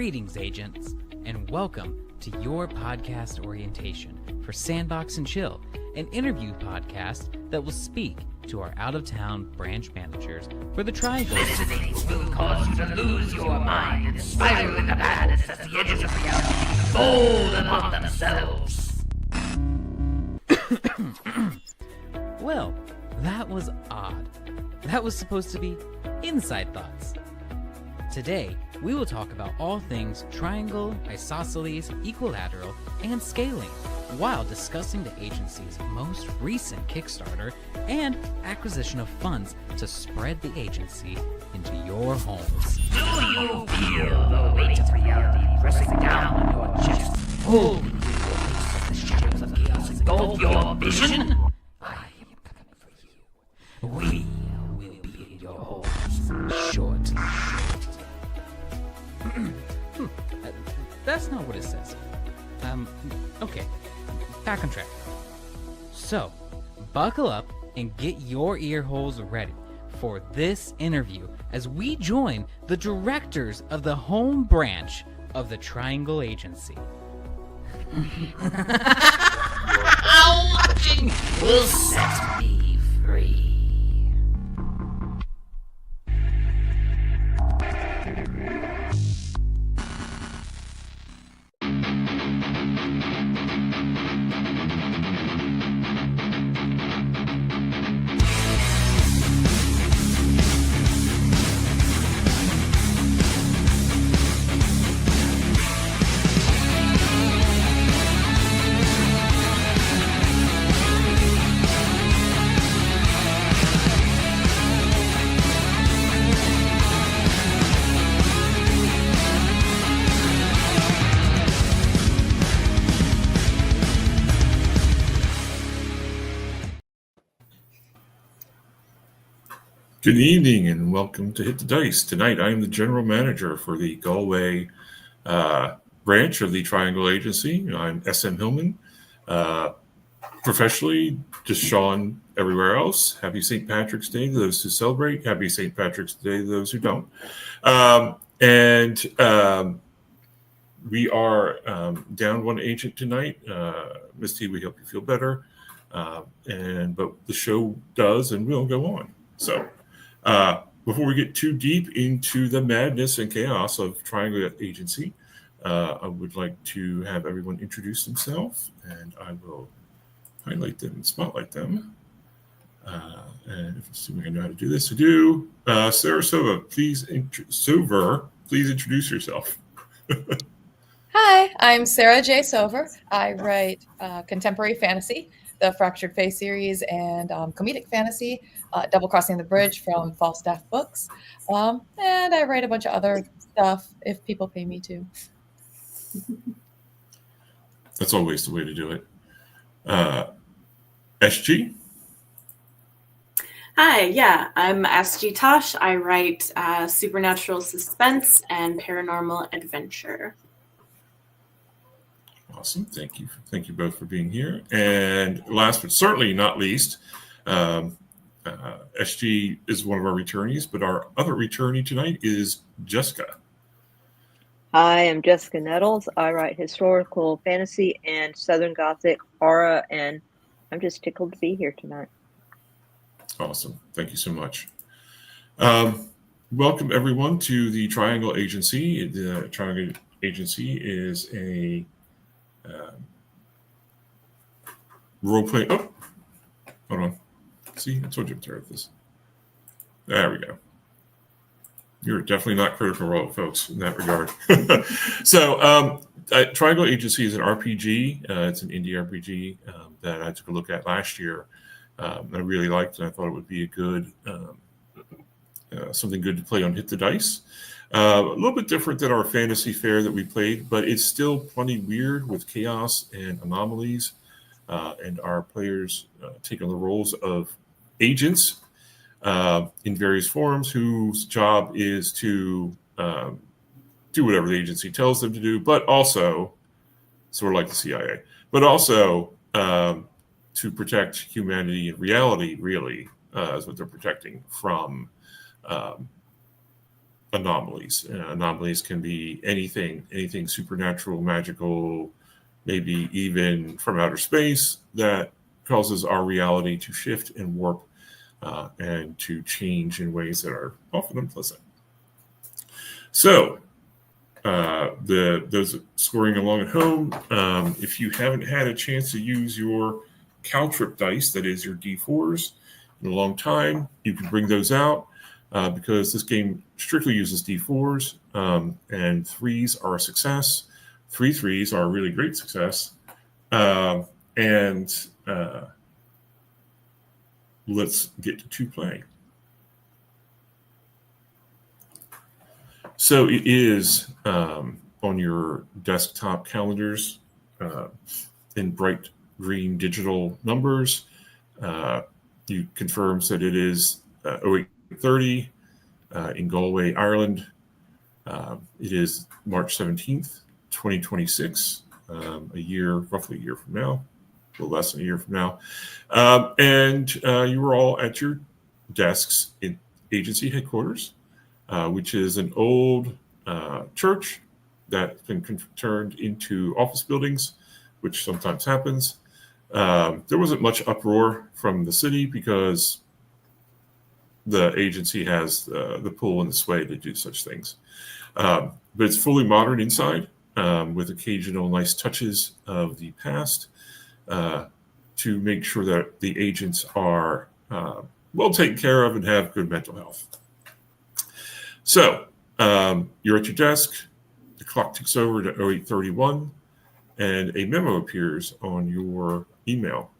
Greetings, agents, and welcome to your podcast orientation for Sandbox and Chill, an interview podcast that will speak to our out-of-town branch managers for the Triangle. Listening will cause you to lose your mind and spiral into madness as the edges of reality fold upon themselves. Well, that was odd. That was supposed to be Inside Thoughts. Today, we will talk about all things triangle, isosceles, equilateral, and scaling, while discussing the agency's most recent Kickstarter and acquisition of funds to spread the agency into your homes. Do you feel the weight of reality pressing down on your chest, holding you as the shadows of chaos engulf your vision? I am coming for you. We will be in your homes shortly. That's not what it says. Okay, back on track. So, buckle up and get your ear holes ready for this interview as we join the directors of the home branch of the Triangle Agency. Watching will set me free. Good evening and welcome to Hit the Dice. Tonight I am the general manager for the Galway branch of the Triangle Agency. I'm SM Hillman. Professionally, just Sean everywhere else. Happy St. Patrick's Day to those who celebrate. Happy St. Patrick's Day to those who don't. We are down one agent tonight. Misty, we hope you feel better. But the show does and will go on. So before we get too deep into the madness and chaos of Triangle Agency, I would like to have everyone introduce themselves, and I will highlight them and spotlight them. And assuming I know how to do this, Sarah Sover, please introduce yourself. Hi, I'm Sarah J Sover. I write contemporary fantasy, the Fractured Face series, and comedic fantasy, Double Crossing the Bridge from Falstaff Books. And I write a bunch of other stuff if people pay me to. That's always the way to do it. SG? Hi, yeah, I'm SG TASZ. I write supernatural suspense and paranormal adventure. Awesome. Thank you. Thank you both for being here. And last but certainly not least, SG is one of our returnees, but our other returnee tonight is Jessica. Hi, I'm Jessica Nettles. I write historical fantasy and Southern Gothic horror, and I'm just tickled to be here tonight. Awesome. Thank you so much. Welcome, everyone, to the Triangle Agency. The Triangle Agency is a role-play. Oh, hold on. See, I told you I'm terrible at this. There we go. You're definitely not Critical Role, folks, in that regard. So, Triangle Agency is an RPG. It's an indie RPG that I took a look at last year. I really liked, and I thought it would be a good, something good to play on Hit the Dice. A little bit different than our fantasy fair that we played, but it's still plenty weird with chaos and anomalies, and our players take on the roles of agents in various forms whose job is to do whatever the agency tells them to do, but also, sort of like the CIA, but also to protect humanity and reality, really, is what they're protecting from anomalies. Anomalies can be anything supernatural, magical, maybe even from outer space that causes our reality to shift and warp and to change in ways that are often unpleasant. So, those scoring along at home, if you haven't had a chance to use your Caltrip dice, that is your D4s, in a long time, you can bring those out because this game strictly uses D4s, and 3s are a success. 3 3s are a really great success. And let's get to play. So it is on your desktop calendars in bright green digital numbers. You confirms that it is 0830 in Galway, Ireland. It is March 17th, 2026, roughly a year from now, a little less than a year from now. And you were all at your desks in agency headquarters, which is an old church that's been turned into office buildings, which sometimes happens. There wasn't much uproar from the city because the agency has the pull and the sway to do such things. But it's fully modern inside with occasional nice touches of the past to make sure that the agents are well taken care of and have good mental health. So you're at your desk, the clock ticks over to 0831, and a memo appears on your email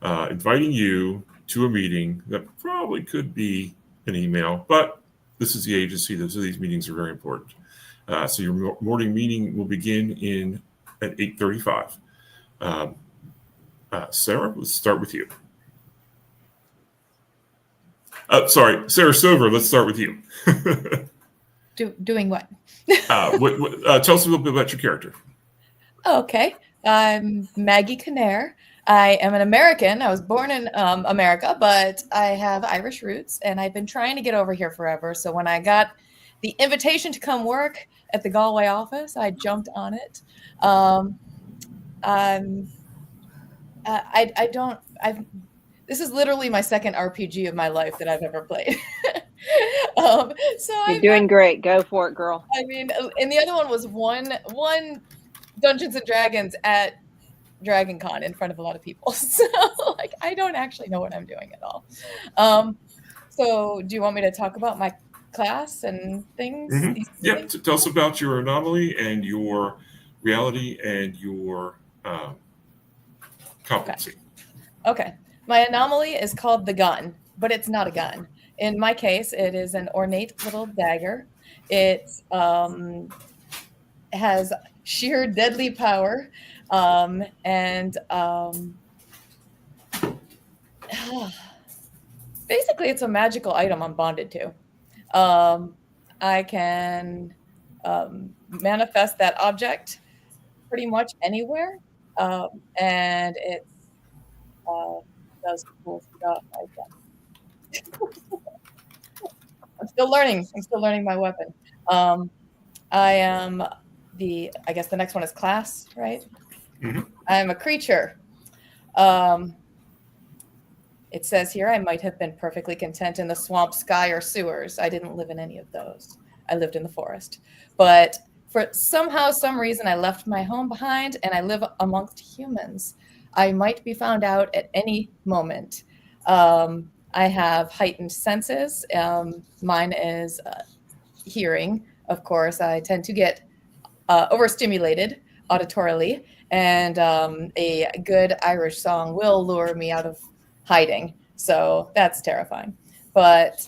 inviting you to a meeting that probably could be an email, but this is the agency, so these meetings are very important. So your morning meeting will begin at 8:35. Sarah, let's start with you. Sorry, Sarah Sover, let's start with you. Doing what? Tell us a little bit about your character. Okay. I'm Maggie Kinnair. I am an American. I was born in America, but I have Irish roots, and I've been trying to get over here forever. So when I got the invitation to come work at the Galway office, I jumped on it. This is literally my second RPG of my life that I've ever played. You're doing great. Go for it, girl. I mean, and the other one was one Dungeons and Dragons at Dragon Con in front of a lot of people. So like I don't actually know what I'm doing at all. So do you want me to talk about my class and things? Mm-hmm. Yeah, tell us about your anomaly and your reality and your competency. Okay. My anomaly is called the gun, but it's not a gun. In my case, it is an ornate little dagger. It has sheer deadly power, and basically it's a magical item I'm bonded to. I can manifest that object pretty much anywhere, and it does cool stuff like that. I'm still learning my weapon. I am I guess the next one is class, right? Mm-hmm. I'm a creature. It says here I might have been perfectly content in the swamp, sky, or sewers. I didn't live in any of those. I lived in the forest. But for some reason, I left my home behind and I live amongst humans. I might be found out at any moment. I have heightened senses. Mine is hearing, of course. I tend to get overstimulated auditorily, and a good Irish song will lure me out of hiding. So that's terrifying. But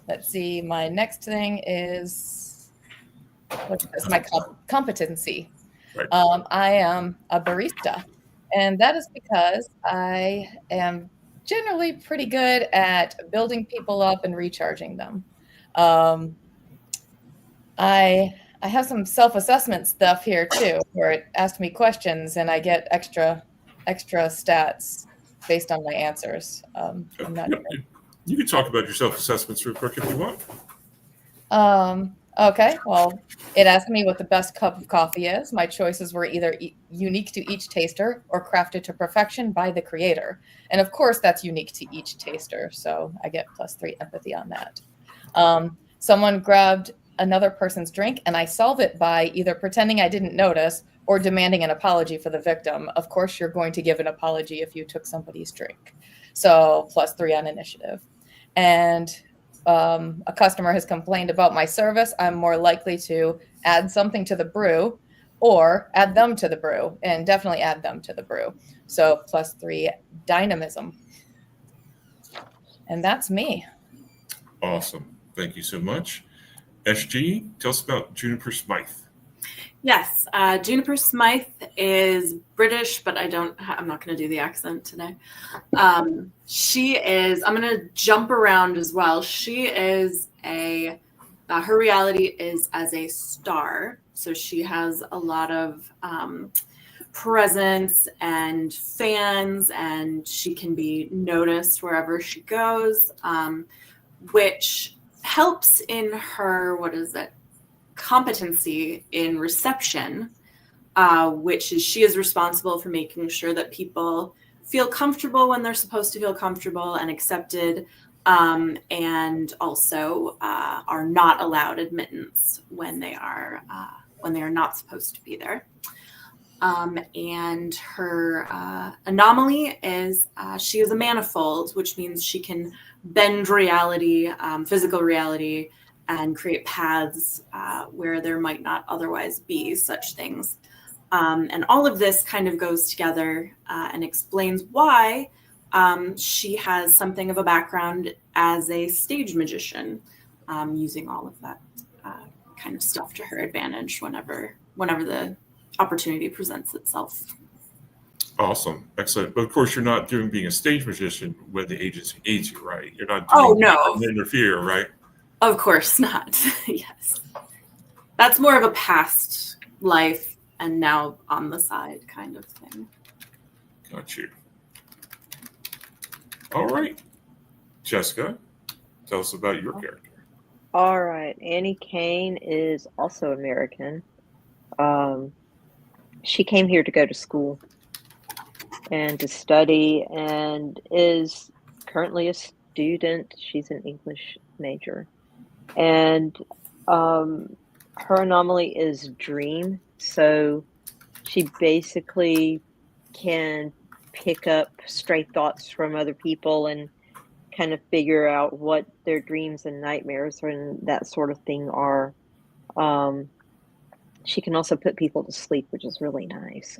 let's see. My next thing is my competency. Right. I am a barista, and that is because I am generally pretty good at building people up and recharging them. I have some self-assessment stuff here too, where it asks me questions and I get extra stats based on my answers. I'm not sure. You can talk about your self-assessments real quick if you want. Okay, well, it asked me what the best cup of coffee is. My choices were either unique to each taster or crafted to perfection by the creator. And of course, that's unique to each taster. So I get +3 empathy on that. Someone grabbed another person's drink, and I solve it by either pretending I didn't notice or demanding an apology for the victim. Of course, you're going to give an apology if you took somebody's drink. So +3 on initiative. And a customer has complained about my service, I'm more likely to add something to the brew or add them to the brew, and definitely add them to the brew. So +3 dynamism. And that's me. Awesome. Thank you so much. SG, tell us about Juniper Smythe. Yes, Juniper Smythe is British, but I'm not going to do the accent today. She is, I'm going to jump around as well. She is her reality is as a star. So she has a lot of presence and fans, and she can be noticed wherever she goes, which helps in her, competency in reception, which is she is responsible for making sure that people feel comfortable when they're supposed to feel comfortable and accepted, and also are not allowed admittance when they are not supposed to be there. And her anomaly is she is a manifold, which means she can bend reality, physical reality, and create paths where there might not otherwise be such things. And all of this kind of goes together and explains why she has something of a background as a stage magician, using all of that kind of stuff to her advantage whenever the opportunity presents itself. Awesome. Excellent. But of course, you're not being a stage magician when the agency needs you, right? You're not doing no. interfere, right? Of course not. Yes. That's more of a past life and now on the side kind of thing. Got you. All right. Jessica, tell us about your character. All right. Annie Kane is also American. She came here to go to school and to study, and is currently a student. She's an English major. And her anomaly is dream. So she basically can pick up stray thoughts from other people and kind of figure out what their dreams and nightmares and that sort of thing are. She can also put people to sleep, which is really nice.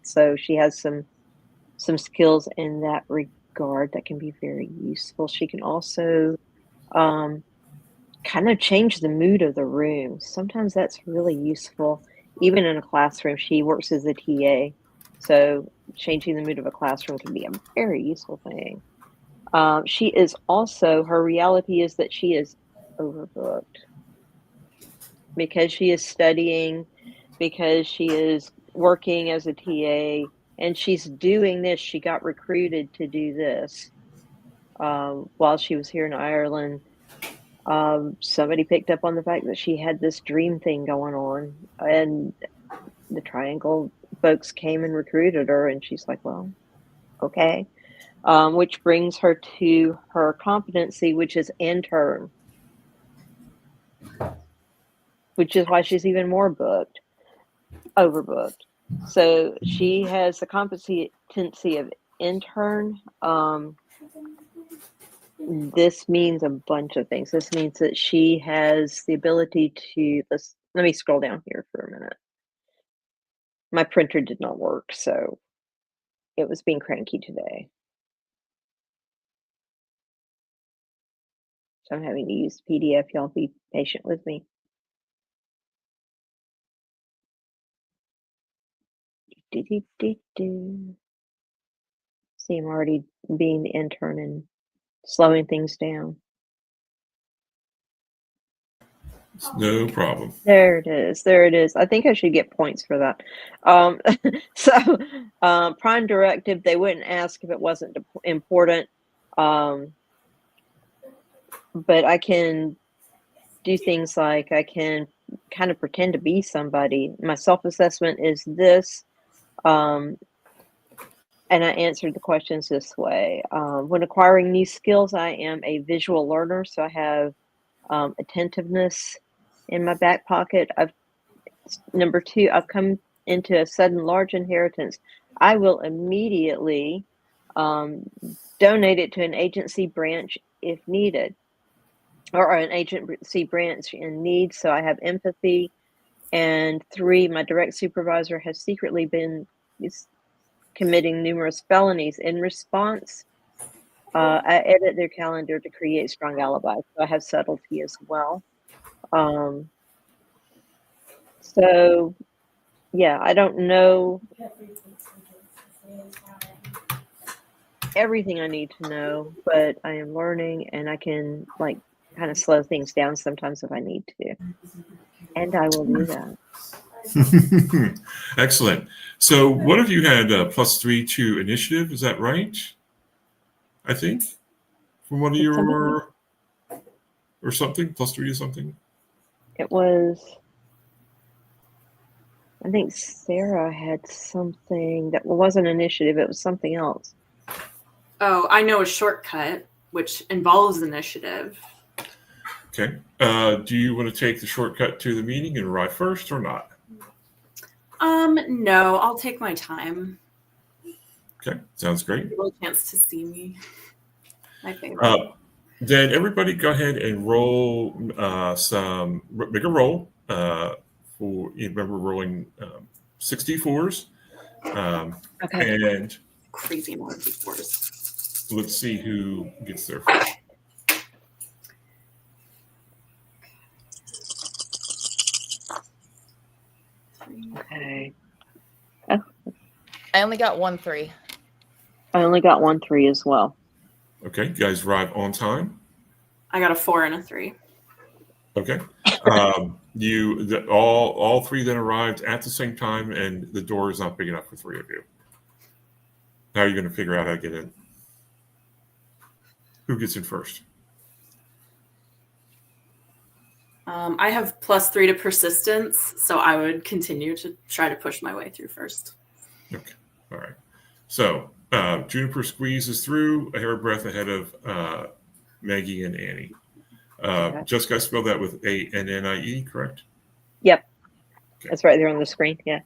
So she has some skills in that regard that can be very useful. She can also kind of change the mood of the room. Sometimes that's really useful. Even in a classroom, she works as a TA. So changing the mood of a classroom can be a very useful thing. She is also, her reality is that she is overbooked. Because she is studying, because she is working as a TA, and she's doing this. She got recruited to do this while she was here in Ireland. Somebody picked up on the fact that she had this dream thing going on, and the Triangle folks came and recruited her, and she's like, well, okay. Which brings her to her competency, which is intern, which is why she's even more overbooked. So she has the competency of intern. This means a bunch of things. This means that she has the ability to, let me scroll down here for a minute. My printer did not work, so it was being cranky today. So I'm having to use PDF. Y'all be patient with me. See, I'm already being the intern and slowing things down. No problem. There it is. There it is. I think I should get points for that. Prime directive, they wouldn't ask if it wasn't important. But I can do things like I can kind of pretend to be somebody. My self-assessment is this, and I answered the questions this way. When acquiring new skills, I am a visual learner, so I have attentiveness in my back pocket. Number 2, I've come into a sudden large inheritance. I will immediately donate it to an agency branch if needed, or an agency branch in need. So I have empathy. And 3, my direct supervisor has secretly been committing numerous felonies. In response, I edit their calendar to create strong alibis. So I have subtlety as well. So yeah, I don't know everything I need to know, but I am learning, and I can like kind of slow things down sometimes if I need to. And I will do that. Excellent. So one of you had +3 to initiative. Is that right? I think from one of your or something, +3 to something. It was, I think Sarah had something that wasn't initiative. It was something else. Oh, I know a shortcut, which involves initiative. Okay. Do you want to take the shortcut to the meeting and arrive first or not? No, I'll take my time. Okay, sounds great. Give a chance to see me. My favorite. Then everybody go ahead and roll make a roll for, you remember rolling 64s. Okay. And Crazy amount of D4s. let's see who gets there first. Okay. I only got 1 3. I only got 1 3 as well. Okay, you guys arrive on time. I got a 4 and a 3. Okay. All 3 then arrived at the same time, and the door is not big enough for 3 of you. How are you going to figure out how to get in? Who gets in first? I have +3 to persistence, so I would continue to try to push my way through first. Okay. All right. So Juniper squeezes through a hair breadth ahead of Maggie and Annie. Jessica, I spelled that with A-N-N-I-E, correct? Yep. Okay. That's right there on the screen. Yeah.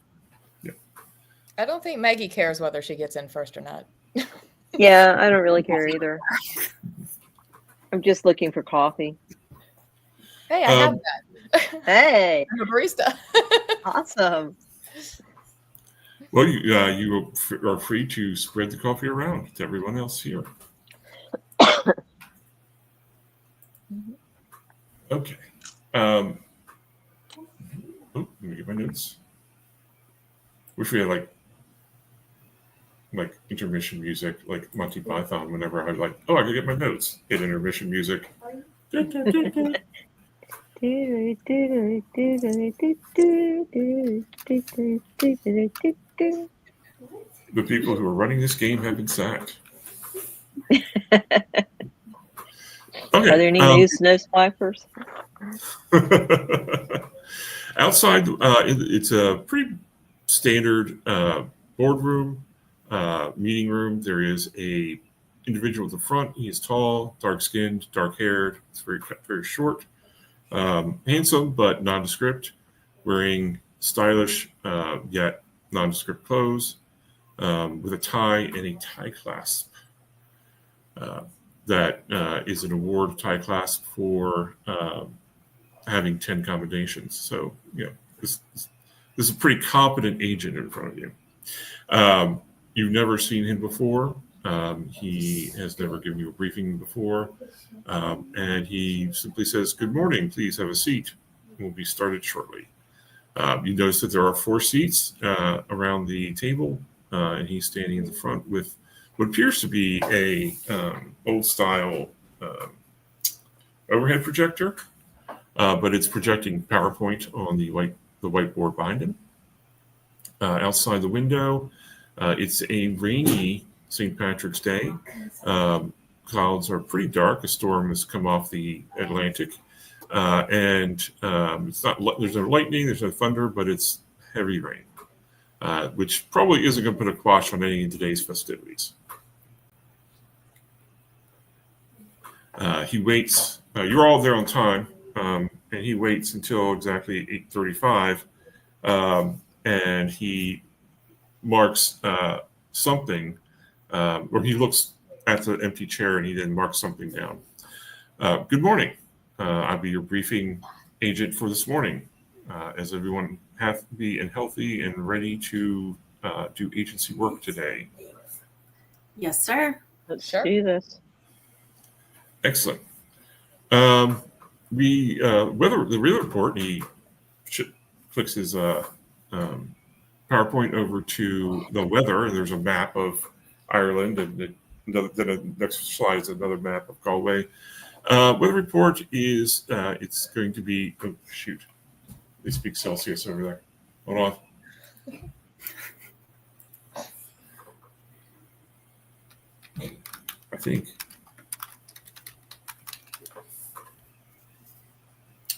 I don't think Maggie cares whether she gets in first or not. Yeah, I don't really care either. I'm just looking for coffee. Hey, I have that. Hey, I'm a barista. awesome. Well, you are free to spread the coffee around to everyone else here. Okay. Let me get my notes. Wish we had like intermission music, like Monty Python. Whenever I like, I can get my notes. Hit intermission music. The people who are running this game have been sacked. Okay. Are there any new snow swipers? Outside, it's a pretty standard boardroom, meeting room. There is a individual at the front. He is tall, dark-skinned, dark-haired. It's very short, handsome but nondescript, wearing stylish yet nondescript clothes, with a tie and a tie clasp. That is an award tie clasp for having 10 combinations. So, this is a pretty competent agent in front of you. You've never seen him before. He has never given you a briefing before. And he simply says, "Good morning, please have a seat. We'll be started shortly." You notice that there are 4 seats around the table, and he's standing in the front with what appears to be a old style overhead projector, but it's projecting PowerPoint on the whiteboard behind him. Outside the window, it's a rainy St. Patrick's Day. Clouds are pretty dark. A storm has come off the Atlantic. and it's not. There's no lightning, there's no thunder, but it's heavy rain, which probably isn't going to put a quash on any of today's festivities. He waits. You're all there on time, and he waits until exactly 8:35, and he marks something, or he looks at the empty chair and he then marks something down. Good morning. I'll be your briefing agent for this morning, as everyone happy and healthy and ready to do agency work today. Yes, sir. Let's Sure. do this. Excellent. The weather report. He clicks his PowerPoint over to the weather, and there's a map of Ireland, and then the next slide is another map of Galway. Weather report is it's going to be. Oh shoot! They speak Celsius over there. Hold on. I think.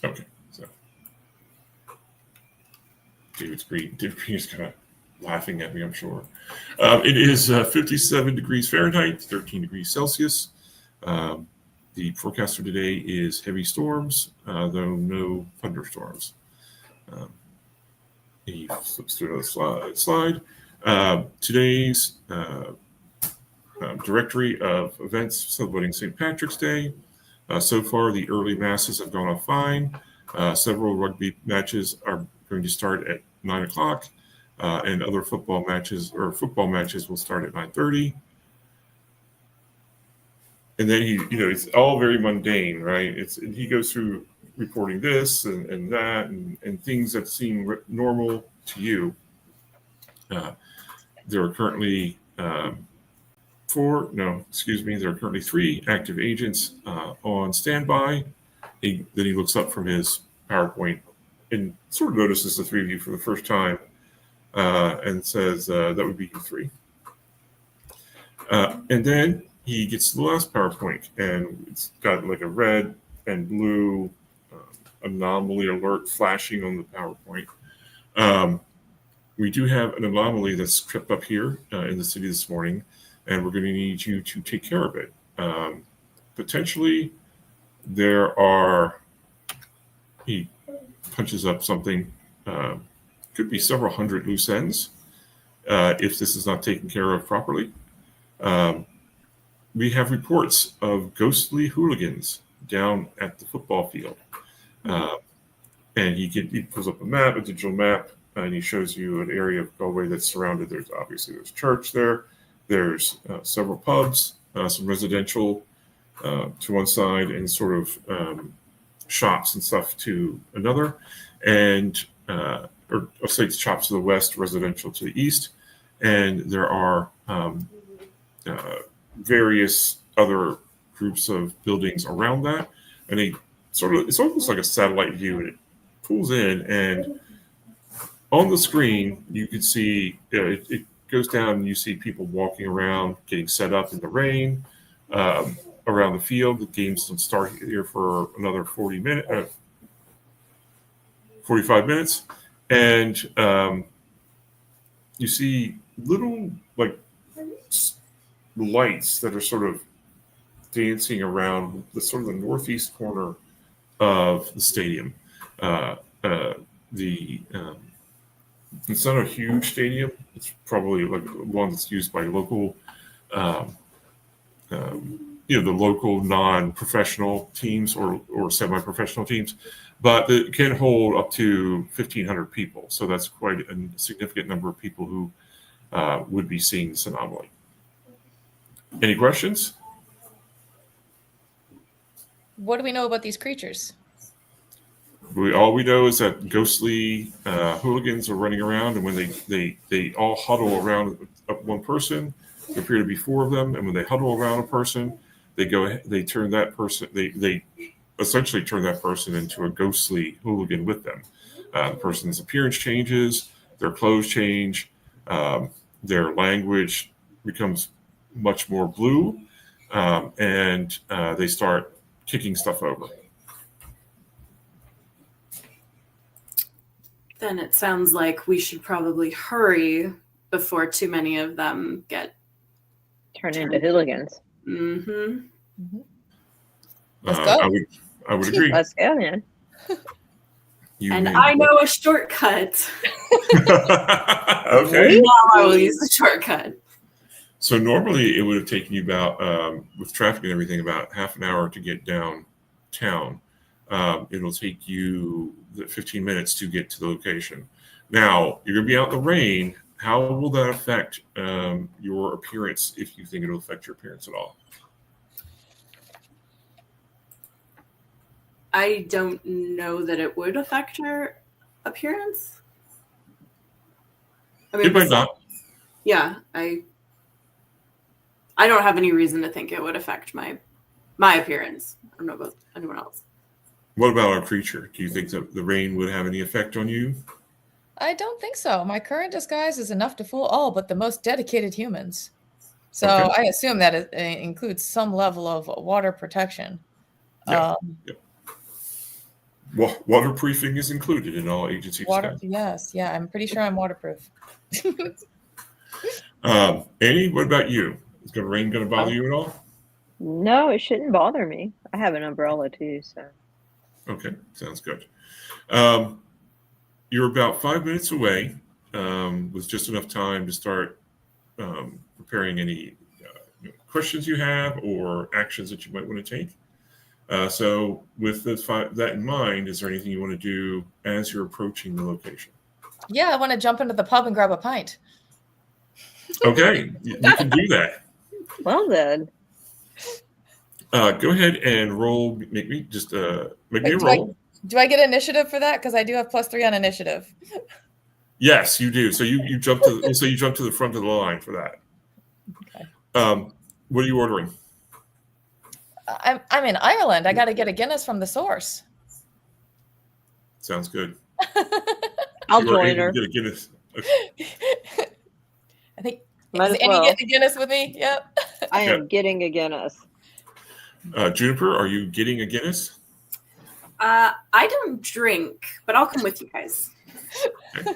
Okay, so David Green is kind of laughing at me, I'm sure. It is 57 degrees Fahrenheit, 13 degrees Celsius. The forecast for today is heavy storms, though no thunderstorms. He flips through another slide. Today's directory of events celebrating St. Patrick's Day. So far, the early masses have gone off fine. Several rugby matches are going to start at 9 o'clock, and other football matches will start at 9:30. And then it's all very mundane, right? He goes through reporting this and that and things that seem normal to you. There are currently there are currently 3 active agents on standby. Then he looks up from his PowerPoint and sort of notices the 3 of you for the first time and says, that would be you 3. And then he gets to the last PowerPoint, and it's got like a red and blue anomaly alert flashing on the PowerPoint. We do have an anomaly that's tripped up here in the city this morning, and we're going to need you to take care of it. Potentially, there are, he punches up something, could be several hundred loose ends if this is not taken care of properly. We have reports of ghostly hooligans down at the football field. And he pulls up a digital map, and he shows you an area of Galway that's surrounded. There's church there. There's several pubs, some residential to one side, and sort of shops and stuff to another. And or I'll say it's shops to the west, residential to the east. And there are various other groups of buildings around that. And it's almost like a satellite view, and it pulls in, and on the screen you can see it goes down, and you see people walking around, getting set up in the rain around the field. The games don't start here for another 45 minutes, and you see little like lights that are sort of dancing around the sort of the northeast corner of the stadium. It's not a huge stadium. It's probably like one that's used by local, the local non-professional teams or semi-professional teams, but it can hold up to 1,500 people. So that's quite a significant number of people who would be seeing this anomaly. Any questions? What do we know about these creatures? All we know is that ghostly hooligans are running around, and when they all huddle around one person, there appear to be 4 of them, and when they huddle around a person, they essentially turn that person into a ghostly hooligan with them. The person's appearance changes, their clothes change, their language becomes much more blue, and they start kicking stuff over. Then it sounds like we should probably hurry before too many of them get Turn into hooligans. Mm-hmm. Let's go. I would agree. Let's go, man. And I know a shortcut. Okay. Now I will use the shortcut. So normally it would have taken you about, with traffic and everything, about half an hour to get downtown. It'll take you 15 minutes to get to the location. Now, you're going to be out in the rain. How will that affect your appearance, if you think it'll affect your appearance at all? I don't know that it would affect her appearance. I mean, It might not. Yeah, I don't have any reason to think it would affect my appearance. I don't know about anyone else. What about our creature? Do you think that the rain would have any effect on you? I don't think so. My current disguise is enough to fool all but the most dedicated humans. So Okay. I assume that it includes some level of water protection. Yeah. Waterproofing is included in all agency Water, disguises. yes, yeah, I'm pretty sure I'm waterproof. Annie, what about you? Is the rain going to bother you at all? No, it shouldn't bother me. I have an umbrella too, so. Okay, sounds good. You're about 5 minutes away, with just enough time to start preparing any questions you have or actions that you might want to take. So with that in mind, is there anything you want to do as you're approaching the location? Yeah, I want to jump into the pub and grab a pint. Okay, you can do that. Well then. Go ahead and roll. Make me a roll. Do I get initiative for that? Because I do have +3 on initiative. Yes, you do. So you jump to the front of the line for that. Okay. What are you ordering? I'm in Ireland. I got to get a Guinness from the source. Sounds good. I'll You are join able her. to get a Guinness. Okay. I think. Might Is as Annie well. getting a Guinness with me? Yep. I am Yeah. getting a Guinness. Juniper, are you getting a Guinness? I don't drink, but I'll come with you guys. Okay.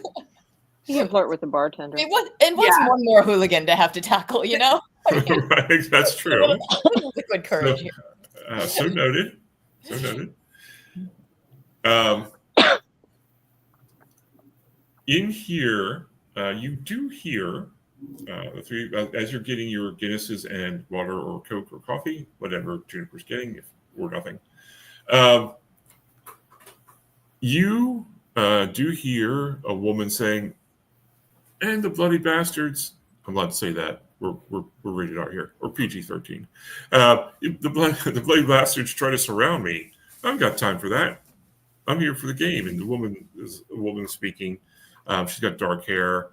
You can flirt with the bartender. What's Yeah. one more hooligan to have to tackle, you know? Right, that's true. Liquid courage here. So noted. So noted. In here, you do hear the three as you're getting your Guinnesses and water or Coke or coffee, whatever Juniper's getting, or nothing. You do hear a woman saying, "And the bloody bastards." I'm allowed to say that. We're rated R here, or PG-13. The bloody bastards try to surround me. I haven't got time for that. I'm here for the game. And the woman is a woman speaking. She's got dark hair.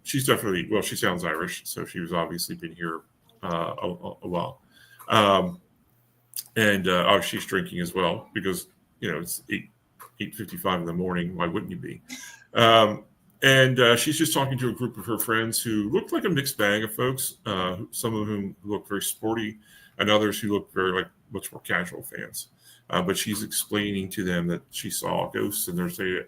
She's definitely, well, she sounds Irish, so she was obviously been here a while. And she's drinking as well because, it's 8:55 in the morning. Why wouldn't you be? And she's just talking to a group of her friends who look like a mixed bag of folks, some of whom look very sporty and others who look very much more casual fans. But she's explaining to them that she saw ghosts, and they're saying,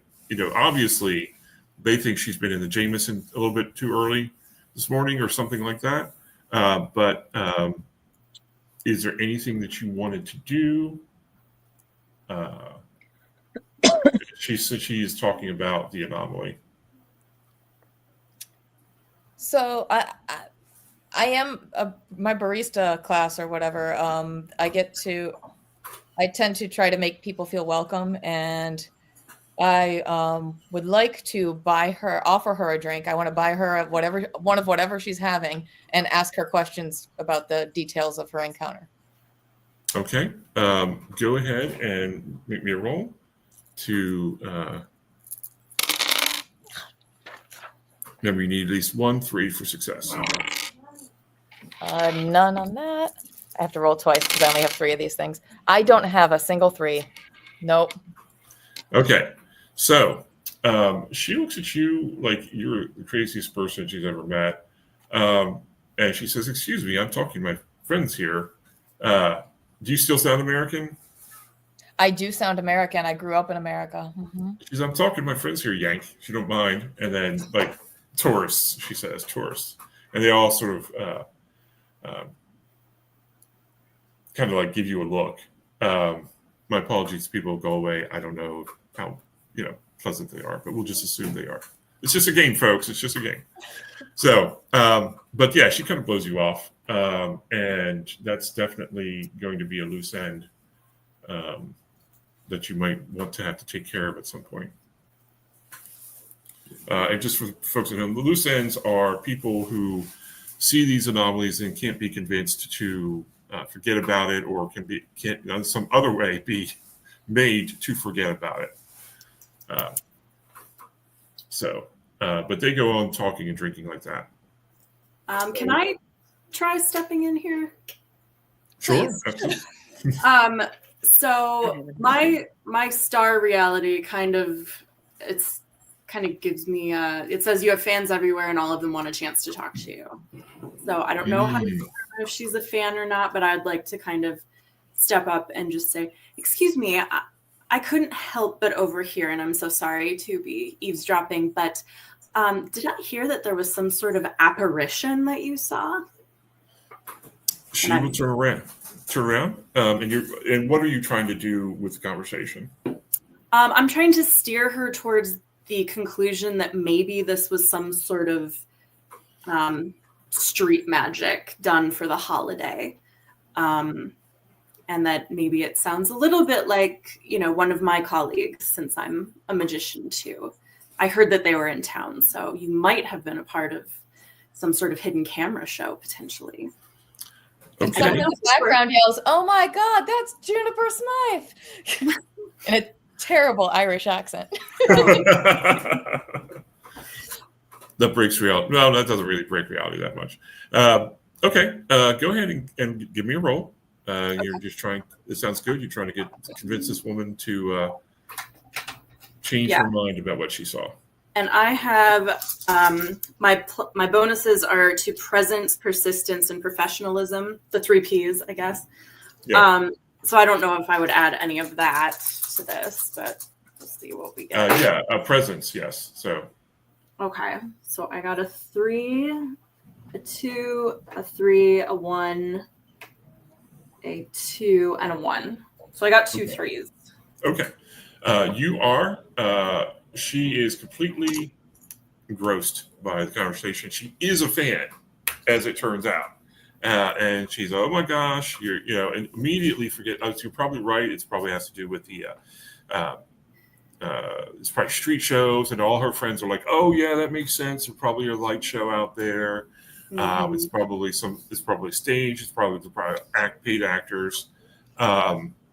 obviously they think she's been in the Jameson a little bit too early this morning or something like that. But is there anything that you wanted to do? She's talking about the anomaly. So I am my barista class or whatever. I tend to try to make people feel welcome, and I would like to offer her a drink. I want to buy her whatever she's having, and ask her questions about the details of her encounter. Okay. Go ahead and make me a roll to. Remember, you need at least 3 for success. None on that. I have to roll twice because I only have 3 of these things. I don't have a single 3. Nope. Okay. So she looks at you like you're the craziest person she's ever met. And she says, "Excuse me, I'm talking to my friends here. Do you still sound American?" I do sound American. I grew up in America. Mm-hmm. She's, I'm talking to my friends here, Yank, if you don't mind. And then, like, tourists, she says, tourists. And they all sort of kind of like give you a look. My apologies, people go away. I don't know how, pleasant they are, but we'll just assume they are. It's just a game, folks. It's just a game. So, but yeah, she kind of blows you off. And that's definitely going to be a loose end that you might want to have to take care of at some point. And just for folks at home, the loose ends are people who see these anomalies and can't be convinced to forget about it, or can't in some other way be made to forget about it. But they go on talking and drinking like that. Can I try stepping in here? Sure, Please. absolutely. So my star reality kind of gives me it says you have fans everywhere and all of them want a chance to talk to you. So I don't know how to determine if she's a fan or not, but I'd like to kind of step up and just say, excuse me, I couldn't help but overhear, and I'm so sorry to be eavesdropping, but did I hear that there was some sort of apparition that you saw? She will turn around. And what are you trying to do with the conversation? I'm trying to steer her towards the conclusion that maybe this was some sort of street magic done for the holiday. And that maybe it sounds a little bit like, one of my colleagues, since I'm a magician too. I heard that they were in town, so you might have been a part of some sort of hidden camera show, potentially. Okay. Someone in the background yells, "Oh my God, that's Juniper Smythe!" in a terrible Irish accent. That breaks reality. No, that doesn't really break reality that much. Okay, go ahead and give me a roll. You're just trying. It sounds good. You're trying to convince this woman to change her mind about what she saw. And I have my bonuses are to presence, persistence, and professionalism. The 3 Ps, I guess. Yeah. So I don't know if I would add any of that to this, but let's see what we get. Presence, yes. So. Okay, so I got a 3, a 2, a 3, a 1, a 2, and a 1. So I got 2 3s. Okay. She is completely engrossed by the conversation. She is a fan, as it turns out. And she's, oh my gosh, and immediately forget. You're probably right. It's probably has to do with the, it's probably street shows, and all her friends are like, oh yeah, that makes sense. There's probably a light show out there. Mm-hmm. It's probably stage. It's probably paid actors.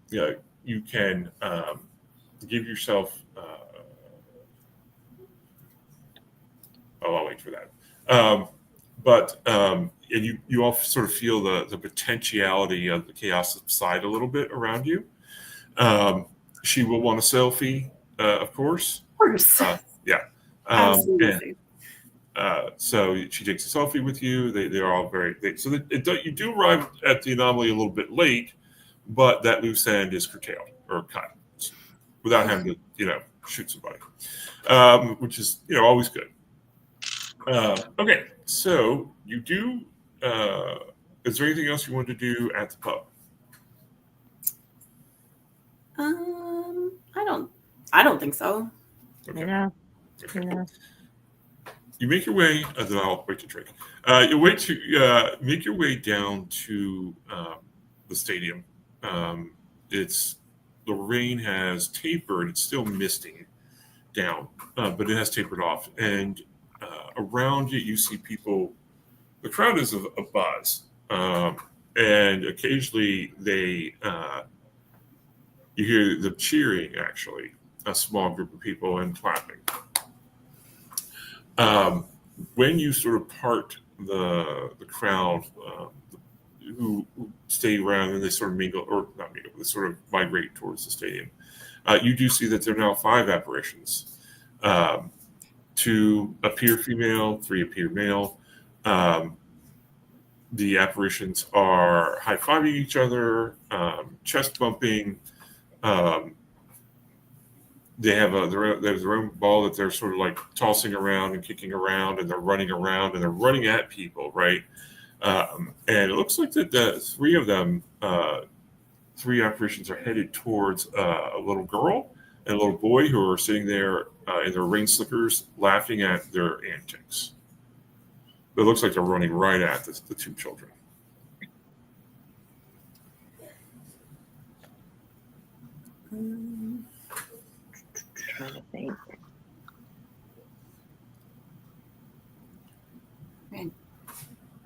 You can give yourself. I'll wait for that. And you all sort of feel the potentiality of the chaos subside a little bit around you. She will want a selfie, of course. Of course. Yeah. Absolutely. So she takes a selfie with you. They're all you do arrive at the anomaly a little bit late, but that loose end is curtailed or cut without having to shoot somebody, which is always good. Okay, so you do. Is there anything else you want to do at the pub? I don't think so. Okay. Yeah. Okay. Yeah. You make your way. Then I'll wait to drink. You make your way down to the stadium. The rain has tapered. It's still misting down, but it has tapered off. And around you see people. The crowd is a buzz, and occasionally you hear them cheering. Actually, a small group of people and clapping. When you sort of part the crowd who stay around and they sort of mingle, or not mingle, they sort of migrate towards the stadium, you do see that there are now 5 apparitions. 2 appear female, 3 appear male. The apparitions are high-fiving each other, chest bumping, they have there's their own ball that they're sort of like tossing around and kicking around, and they're running around and they're running at people, right? And it looks like that the three of them, three apparitions, are headed towards a little girl and a little boy who are sitting there in their rain slippers, laughing at their antics. But it looks like they're running right at the two children. Trying to think.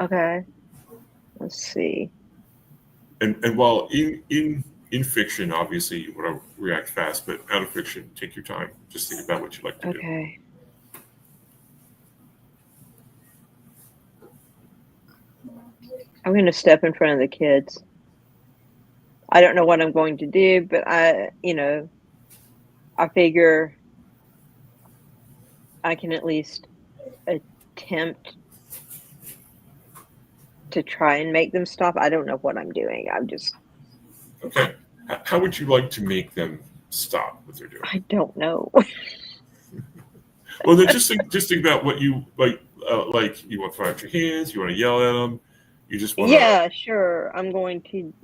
Okay. Let's see. And while in fiction, obviously you want to react fast, but out of fiction, take your time. Just think about what you like to do. Okay. I'm going to step in front of the kids. I don't know what I'm going to do, but I figure I can at least attempt to try and make them stop. I don't know what I'm doing. I'm just... Okay. How would you like to make them stop what they're doing? I don't know. Well, then just think about what you like. Like you want to throw out your hands, you want to yell at them, you just want to... Yeah, sure. I'm going to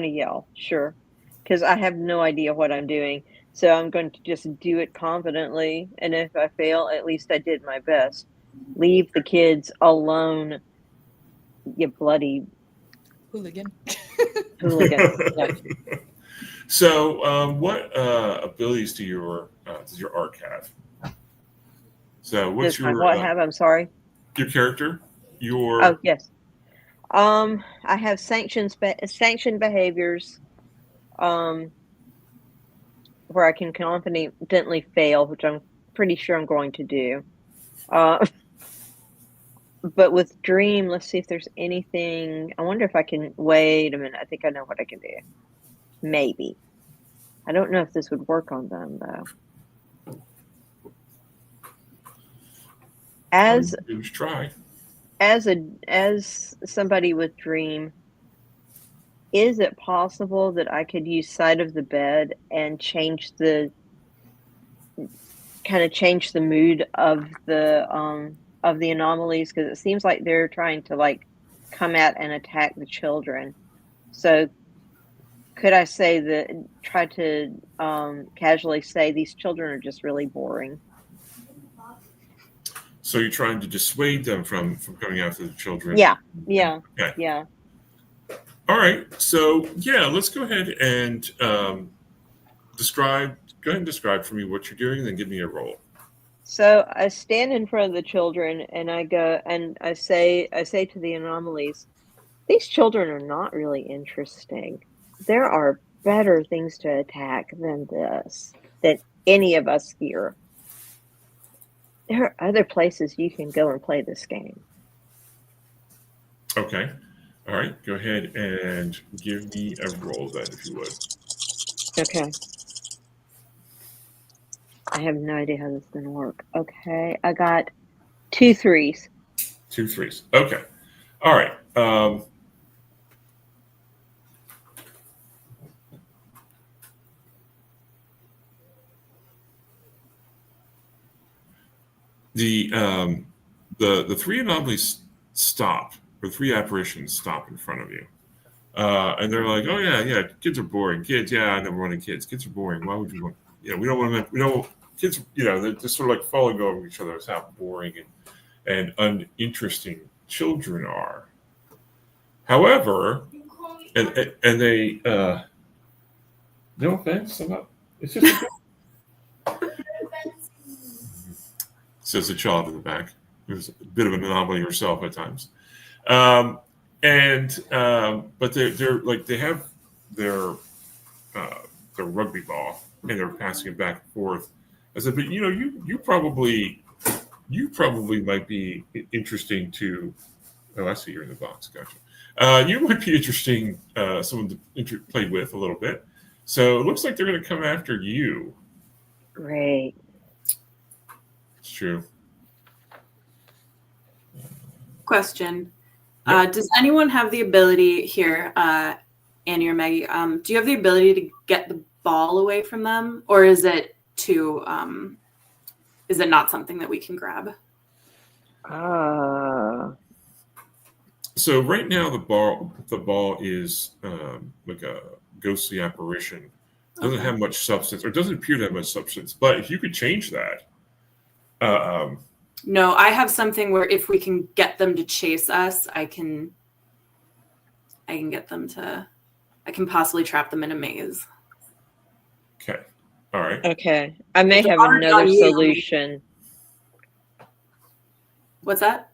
yell, sure, because I have no idea what I'm doing. So I'm going to just do it confidently, and if I fail, at least I did my best. Leave the kids alone, you bloody Hooligan. hooligan. Yeah. So, what abilities does your arc have? So, what's Does my your what have? I'm sorry. your character? Your Oh yes. I have sanctioned behaviors, where I can confidently fail, which I'm pretty sure I'm going to do. But with Dream, let's see if there's anything. I wonder if I can. Wait a minute. I think I know what I can do. Maybe. I don't know if this would work on them though. As try. As somebody with Dream, is it possible that I could use side of the bed and change the mood of the anomalies? Because it seems like they're trying to like come at and attack the children. So could I try to casually say these children are just really boring? So you're trying to dissuade them from coming after the children? Yeah. Okay. Yeah. All right. So yeah, let's go ahead and describe. Go ahead and describe for me what you're doing, and then give me a roll. So I stand in front of the children, and I go and I say to the anomalies, these children are not really interesting. There are better things to attack than this, than any of us here. There are other places you can go and play this game. Okay. All right. Go ahead and give me a roll then, if you would. Okay. I have no idea how this is going to work. Okay. I got 2 3s. 2 3s. Okay. All right. The 3 anomalies stop, or 3 apparitions stop in front of you, and they're like, "Oh yeah, kids are boring. Kids, yeah, I never wanted kids. Kids are boring. Why would you want? We don't want to. We don't kids. They're just sort of like falling over each other. It's how boring and uninteresting children are. However, and they no offense, I'm not. It's just." Says the child in the back, who's a bit of an anomaly herself at times, but they're like they have their rugby ball and they're passing it back and forth. I said, but you probably might be interesting to. Oh, I see you're in the box. Gotcha. You might be interesting, someone to play with a little bit. So it looks like they're going to come after you. Great. True. Question. Does anyone have the ability here, Annie or Maggie, do you have the ability to get the ball away from them, or is it too? Is it not something that we can grab? So right now the ball is like a ghostly apparition. Doesn't have much substance, or doesn't appear to have much substance. But if you could change that, no, I have something where if we can get them to chase us, I can get them to. I can possibly trap them in a maze. okay, all right. Okay. I may The have water's another on you. solution. What's that?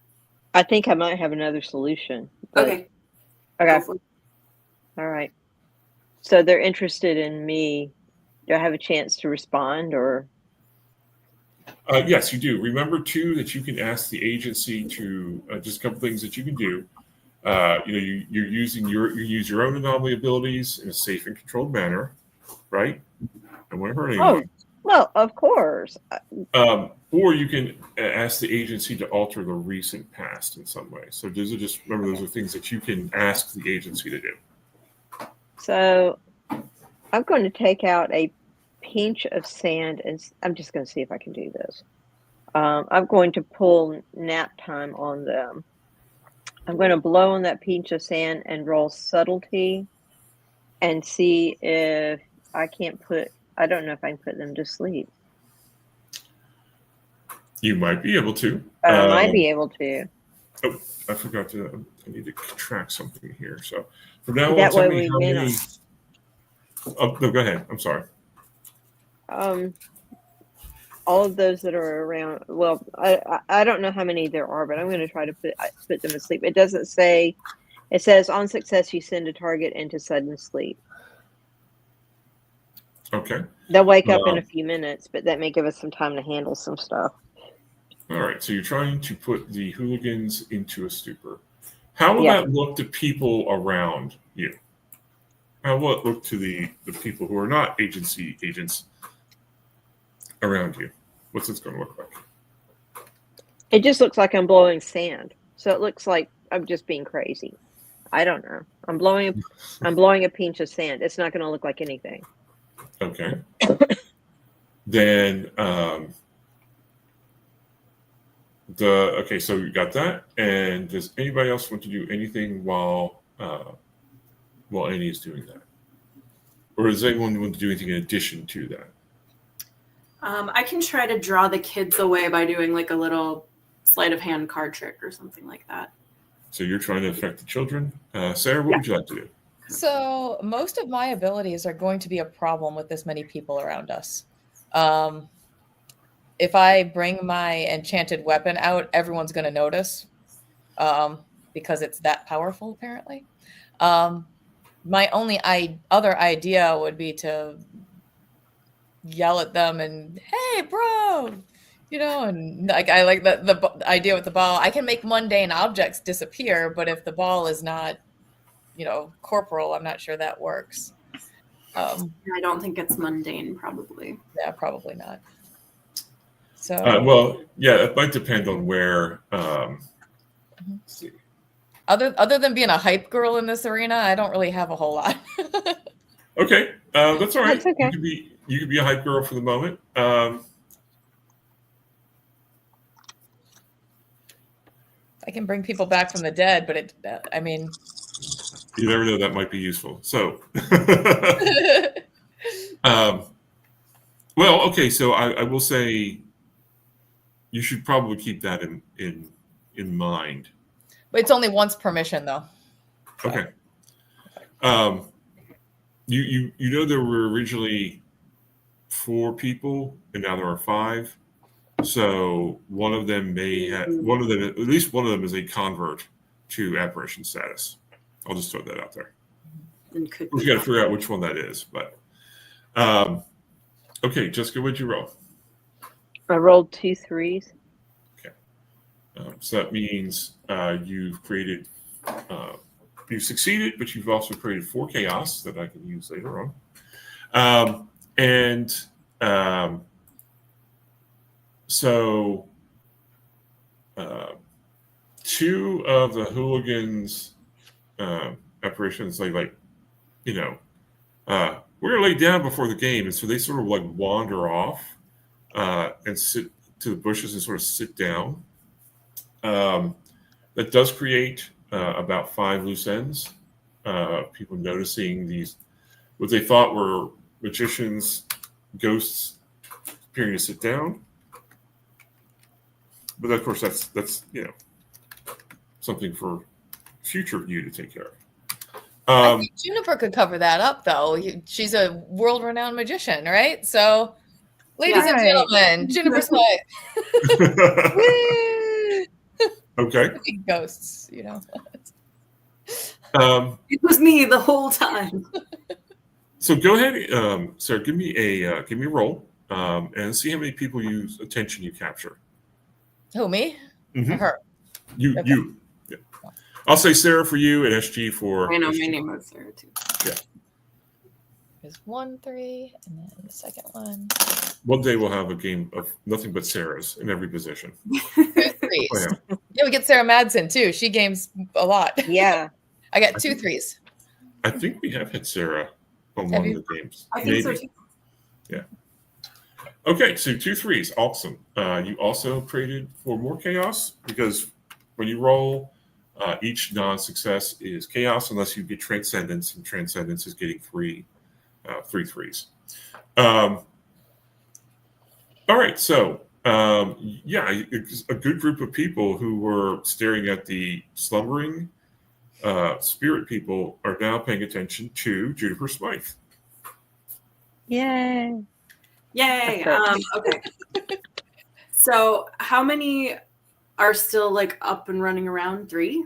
I think I might have another solution. but- Okay. Okay. Go for it. All right. So they're interested in me. Do I have a chance to respond, or? Yes, you do. Remember too that you can ask the agency to just a couple things that you can do. You use your own anomaly abilities in a safe and controlled manner, right? Don't want to hurt anyone. Oh, well, of course. Or you can ask the agency to alter the recent past in some way. So those are things that you can ask the agency to do. So I'm going to take out a pinch of sand, and I'm just going to see if I can do this. I'm going to pull nap time on them. I'm going to blow on that pinch of sand and roll subtlety and see if I don't know if I can put them to sleep. You might be able to. I might be able to. Oh, I forgot to. I need to track something here. So from now That on, way tell me we how may many. Oh, no, go ahead. I'm sorry. All of those that are around. Well, I don't know how many there are, but I'm going to try to put them to sleep. It doesn't say. It says on success you send a target into sudden sleep. Okay. They'll wake up in a few minutes, but that may give us some time to handle some stuff. All right. So you're trying to put the hooligans into a stupor. How will that look to people around you? How will it look to the people who are not agency agents around you? What's this going to look like? It just looks like I'm blowing sand. So it looks like I'm just being crazy. I don't know. I'm blowing a pinch of sand. It's not going to look like anything. Okay. Then so you got that. And does anybody else want to do anything while Annie is doing that? Or does anyone want to do anything in addition to that? I can try to draw the kids away by doing like a little sleight of hand card trick or something like that. So you're trying to affect the children. Sarah, what would you like to do? So most of my abilities are going to be a problem with this many people around us. If I bring my enchanted weapon out, everyone's going to notice because it's that powerful, apparently. My only other idea would be to yell at them and, hey, bro, and like I like the idea with the ball. I can make mundane objects disappear, but if the ball is not, corporal, I'm not sure that works. I don't think it's mundane, probably. Yeah, probably not. So it might depend on where. Let's see. Other than being a hype girl in this arena, I don't really have a whole lot. Okay, that's all right. That's okay. You could be a hype girl for the moment. I can bring people back from the dead, but you never know, that might be useful. So, okay. So I will say you should probably keep that in mind. But it's only once per mission, though. So. Okay. You there were originally 4 people, and now there are 5. So at least one of them is a convert to apparition status. I'll just throw that out there. We got to figure out which one that is, but okay, Jessica, what'd you roll? I rolled 2 3s. Okay, so that means you've succeeded, but you've also created 4 chaos that I can use later on, So 2 of the hooligans apparitions, we're going to lay down before the game. And so they sort of like wander off and sit to the bushes and sort of sit down. That does create about 5 loose ends. People noticing these, what they thought were magicians, ghosts appearing to sit down. But of course, that's something for future you to take care of. I think Juniper could cover that up, though. She's a world-renowned magician, right? So, ladies and gentlemen, Juniper Smythe. Okay. Ghosts, It was me the whole time. So go ahead, Sarah. Give me a roll, and see how many people attention you capture. Who, me? Mm-hmm. Or her? You. Okay. You. Yeah. I'll say Sarah for you and SG for. I know SG. my name was Sarah too. Yeah. There's 1, 3, and then the second one. One day we'll have a game of nothing but Sarahs in every position. 3s. Oh, Yeah, we get Sarah Madsen too. She games a lot. Yeah. I got 2 3s. I think we have had Sarah on one of the games. I think so Maybe. too. Yeah. Okay, so 2 3s, awesome. You also traded for more chaos because when you roll, each non-success is chaos unless you get transcendence, and transcendence is getting 3 3s. All right, so it's a good group of people who were staring at the slumbering spirit people are now paying attention to Juniper Smythe. Yay. Yay. Okay. So how many are still like up and running around? 3?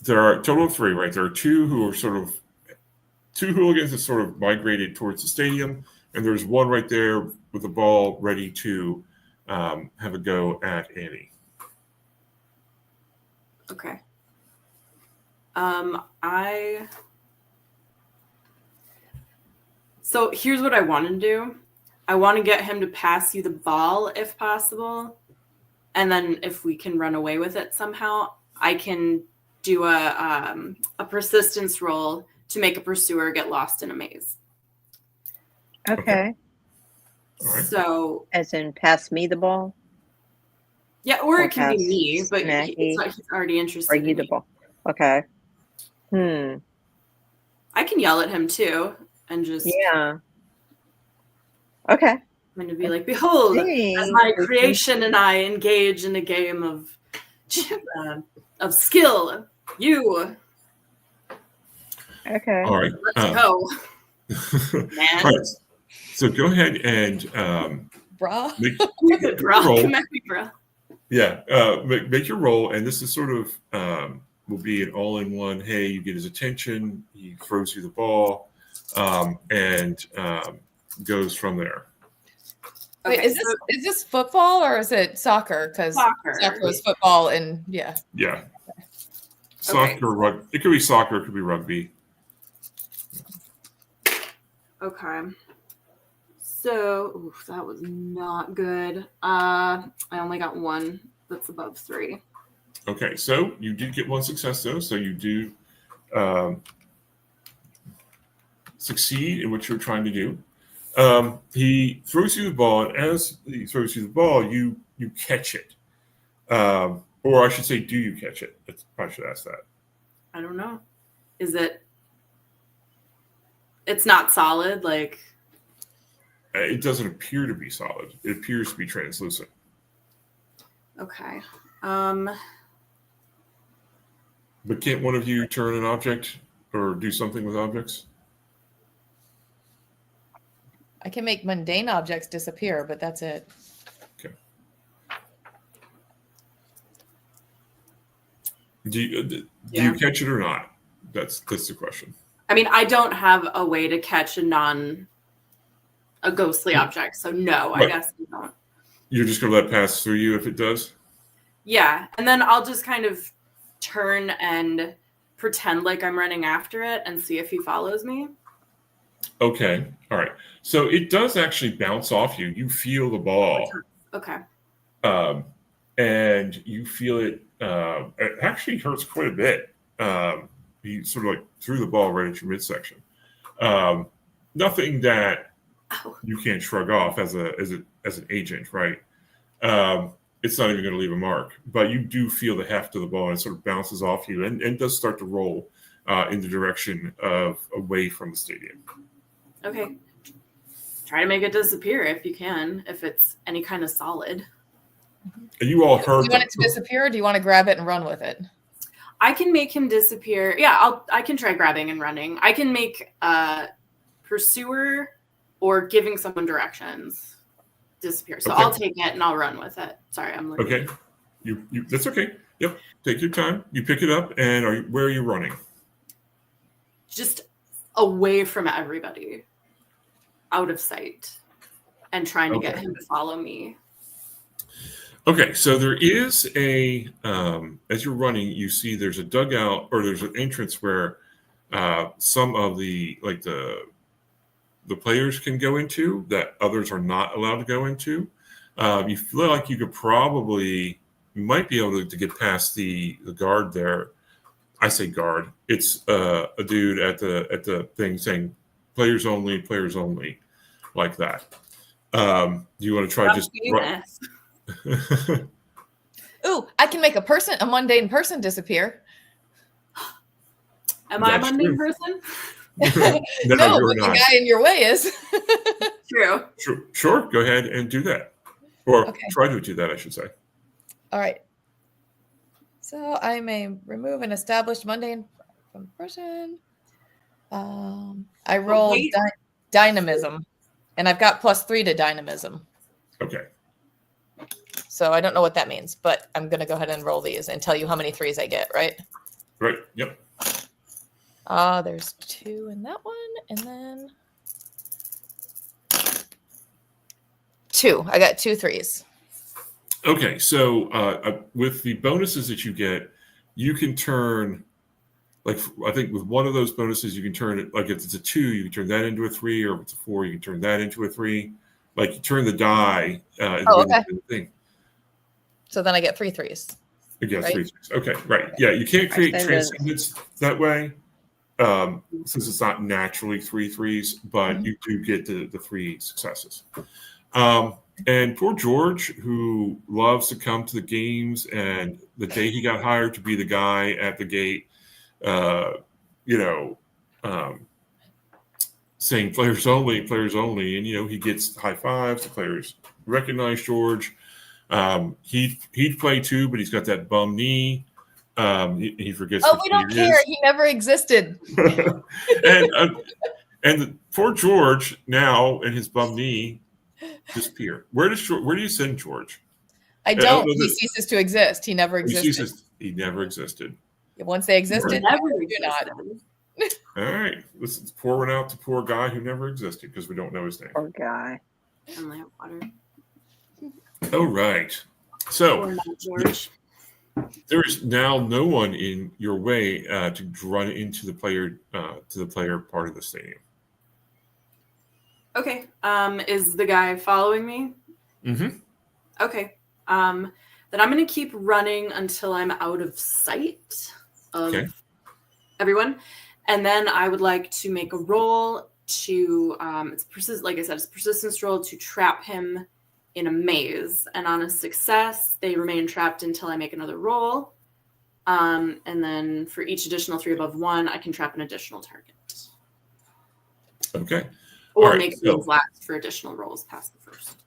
There are a total of 3, right? There are 2 who are two hooligans that sort of migrated towards the stadium, and there's one right there with the ball ready to have a go at Annie. Okay. So here's what I want to do. I want to get him to pass you the ball if possible. And then if we can run away with it somehow, I can do a persistence roll to make a pursuer get lost in a maze. Okay. All right. So, As in, pass me the ball, yeah, or Or it can be pass me, but Snacky. he's already interested or in you the me. ball. Okay. I can yell at him too and just Yeah. Okay. I'm going to be like, behold, as my creation and I engage in a game of skill, you. Okay. All right. Let's go, All man. right. So go ahead and Bruh. make Bro, roll. come at me, bro. Yeah, make your roll, and this is sort of will be an all-in-one. Hey, you get his attention, he throws you the ball, and goes from there. Wait, Okay, is this football or is it soccer? Because Soccer. is football and yeah. Yeah, soccer, rugby. It could be soccer, it could be rugby. Okay. So, that was not good. I only got 1 that's above 3. Okay, so you did get 1 success though, so you do succeed in what you're trying to do. He throws you the ball, and as he throws you the ball, you catch it. Or I should say, do you catch it? I should ask that. I don't know. Is it? It's not solid, like. It doesn't appear to be solid. It appears to be translucent. Okay. But can't one of you turn an object or do something with objects? I can make mundane objects disappear, but that's it. Okay. Do you catch it or not? That's the question. I mean, I don't have a way to catch a ghostly object, so no, I Right. guess I don't. You're just going to let it pass through you if it does? Yeah, and then I'll just kind of turn and pretend like I'm running after it and see if he follows me. Okay. All right. So it does actually bounce off you. You feel the ball. Okay. And you feel it. It actually hurts quite a bit. You sort of like threw the ball right at your midsection. nothing that Ow. you can't shrug off as an agent, right? It's not even going to leave a mark, but you do feel the heft of the ball, and it sort of bounces off you and does start to roll in the direction of away from the stadium. Okay. Try to make it disappear if you can, if it's any kind of solid. And you all heard. Do you want it to disappear, or do you want to grab it and run with it? I can make him disappear. Yeah, I can try grabbing and running. I can make pursuer or giving someone directions disappear. So Okay. I'll take it and I'll run with it. Sorry, I'm looking. Okay, you that's okay. Yep, take your time. You pick it up, and where are you running? Just away from everybody, out of sight, and trying to get Okay. him to follow me. Okay, so there is as you're running, you see there's a dugout or there's an entrance where some of the players can go into that others are not allowed to go into. You feel like you might be able to get past the guard there. I say guard. It's a dude at the thing saying players only, like that. Do you want to try just run? Ooh, I can make a mundane person disappear. Am I a That's mundane true. person? No, you're but not. the guy in your way is. True. Sure, go ahead and do that. Or Okay. try to do that, I should say. All right. So I may remove an established mundane from the person. I rolled wait. dynamism, and I've got +3 to dynamism. Okay. So I don't know what that means, but I'm going to go ahead and roll these and tell you how many 3s I get, right? Right. Yep. There's 2 in that one, and then 2. I got 2 3s. Okay. So with the bonuses that you get, you can turn, like, I think with one of those bonuses, you can turn it, like if it's a 2, you can turn that into a 3, or if it's a 4, you can turn that into a 3. Like you turn the die. Okay. The thing. So then I get 3 3s. Yeah, Right? 3 3s. Okay. Right. Yeah. You can't create Extended. transcendence that way. Since it's not naturally 3 3s, but you do get the 3 successes. And poor George, who loves to come to the games, and the day he got hired to be the guy at the gate, saying players only, and he gets high fives. The players recognize George. He'd play too, but he's got that bum knee. He forgets. Oh, we don't care. He never existed. and poor George now and his bum knee disappear. Where do you send George? I don't. He ceases to exist. He never existed. He never existed. Once they existed, Never do not. existed. All right, let's pour one out to poor guy who never existed because we don't know his name. Poor guy. And lamp water. All right, so Or not George. there is now no one in your way to run into the player part of the stadium. Okay. Is the guy following me? Mm-hmm. Okay. Then I'm going to keep running until I'm out of sight of everyone. And then I would like to make a roll to, like I said, it's a persistence roll to trap him in a maze. And on a success, they remain trapped until I make another roll. And then for each additional 3 above 1, I can trap an additional target. Okay. Or All right, make it last for additional rolls past the first.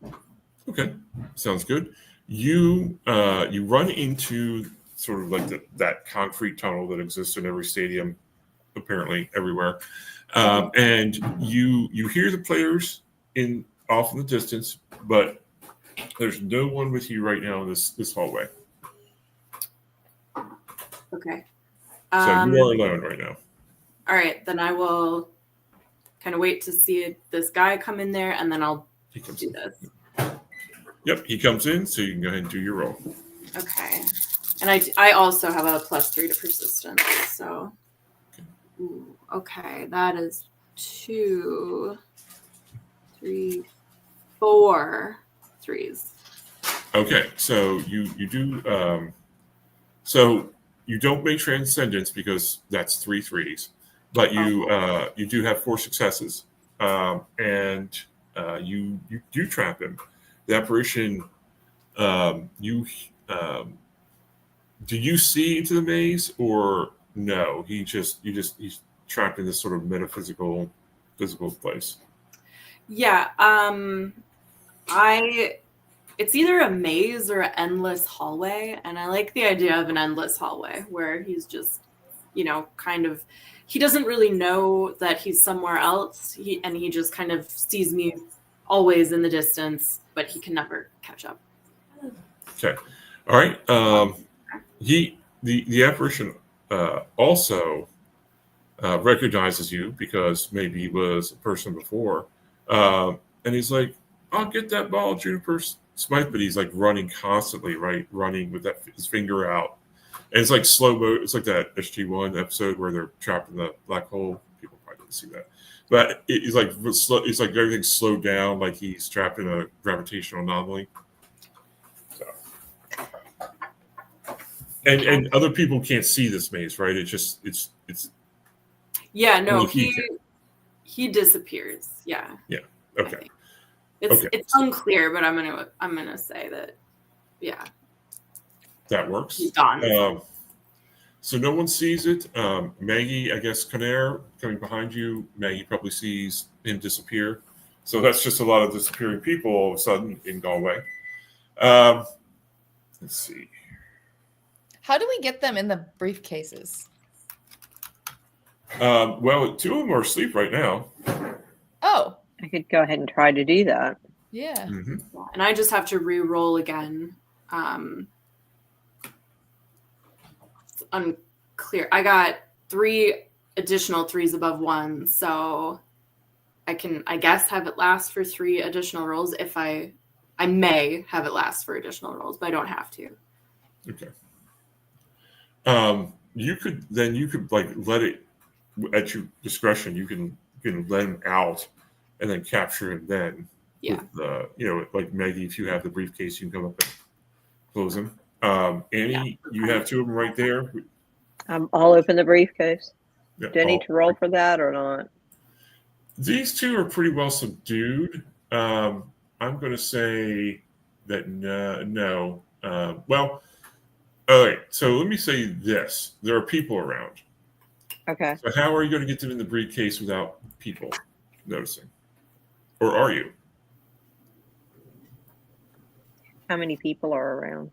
Okay, sounds good. You run into sort of like that concrete tunnel that exists in every stadium, apparently everywhere, and you hear the players off in the distance, but there's no one with you right now in this hallway. Okay. So you are alone right now. All right, then I will kind of wait to see this guy come in there, and then I'll He comes do in. this. Yep, he comes in, so you can go ahead and do your roll. Okay. And I also have a +3 to persistence, so. Ooh, okay, that is 2, 3, 4 3s. Okay, so you do. So you don't make transcendence because that's 3 3s, but you do have 4 successes. and you do trap him. The apparition, you do you see into the maze or no? He's trapped in this sort of metaphysical, physical place. Yeah. It's either a maze or an endless hallway, and I like the idea of an endless hallway where he's just, kind of, he doesn't really know that he's somewhere else. He just kind of sees me always in the distance, but he can never catch up. Okay. All right. The apparition also recognizes you because maybe he was a person before, and he's like, "I'll get that ball, Juniper Smythe," but he's like running constantly, right? Running with his finger out, and it's like slow mo. It's like that SG-1 episode where they're trapped in the black hole. People probably didn't see that, but it's like slow. It's like everything's slowed down, like he's trapped in a gravitational anomaly. So. And other people can't see this maze, right? It's Yeah, no, he disappears. Yeah. Yeah. Okay. It's unclear, but I'm gonna say that, yeah. That works. He's gone. So no one sees it. Maggie, I guess, Conair coming behind you. Maggie probably sees him disappear. So that's just a lot of disappearing people all of a sudden in Galway. Let's see. How do we get them in the briefcases? Well, two of them are asleep right now. Oh, I could go ahead and try to do that. yeah. Mm-hmm. And I just have to re-roll again. It's unclear. I got 3 additional 3s above 1, so I can, I guess, have it last for 3 additional rolls. If I may have it last for additional rolls, but I don't have to. Okay. You could like let it at your discretion. You can let him out and then capture him then. Yeah. With, like Maggie, if you have the briefcase, you can come up and close him. Annie, you have 2 of them right there. I'll open the briefcase. Yeah, Do I need to roll for that or not? These 2 are pretty well subdued. I'm going to say that no. Well, all right. So let me say this: there are people around. Okay. So how are you going to get them in the briefcase without people noticing? Or are you? How many people are around?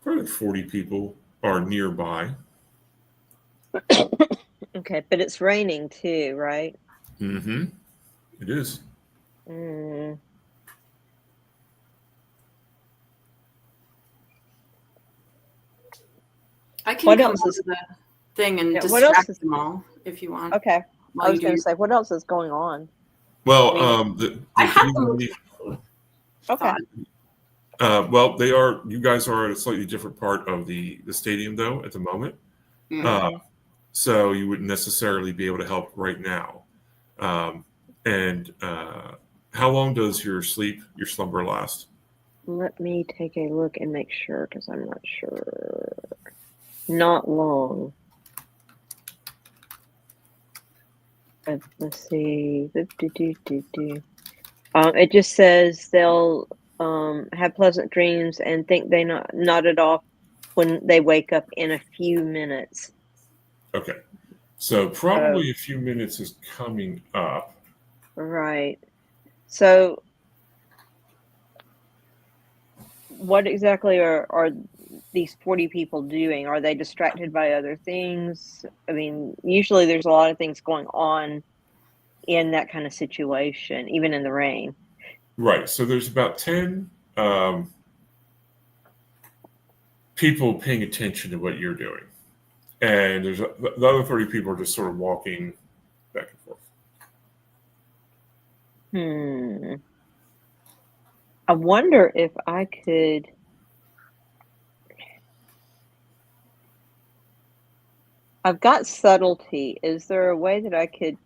Probably 40 people are nearby. Okay, but it's raining too, right? Mm-hmm. It is. I can What come else up is- with the thing and Yeah, what else distract is- them all if you want. Okay. while I was you do going to your- say, what else is going on? Well, I have them. Okay. well, they are. You guys are at a slightly different part of the stadium, though, at the moment. So you wouldn't necessarily be able to help right now. And how long does your slumber last? Let me take a look and make sure, because I'm not sure. Not long. Let's see. It just says they'll have pleasant dreams and think they nodded off when they wake up in a few minutes. Okay. So probably a few minutes is coming up. Right. So what exactly are these 40 people doing? Are they distracted by other things? I mean, usually there's a lot of things going on in that kind of situation, even in the rain. Right. So there's about 10 people paying attention to what you're doing. And there's the other 30 people are just sort of walking back and forth. I wonder if I could. I've got subtlety. Is there a way that I could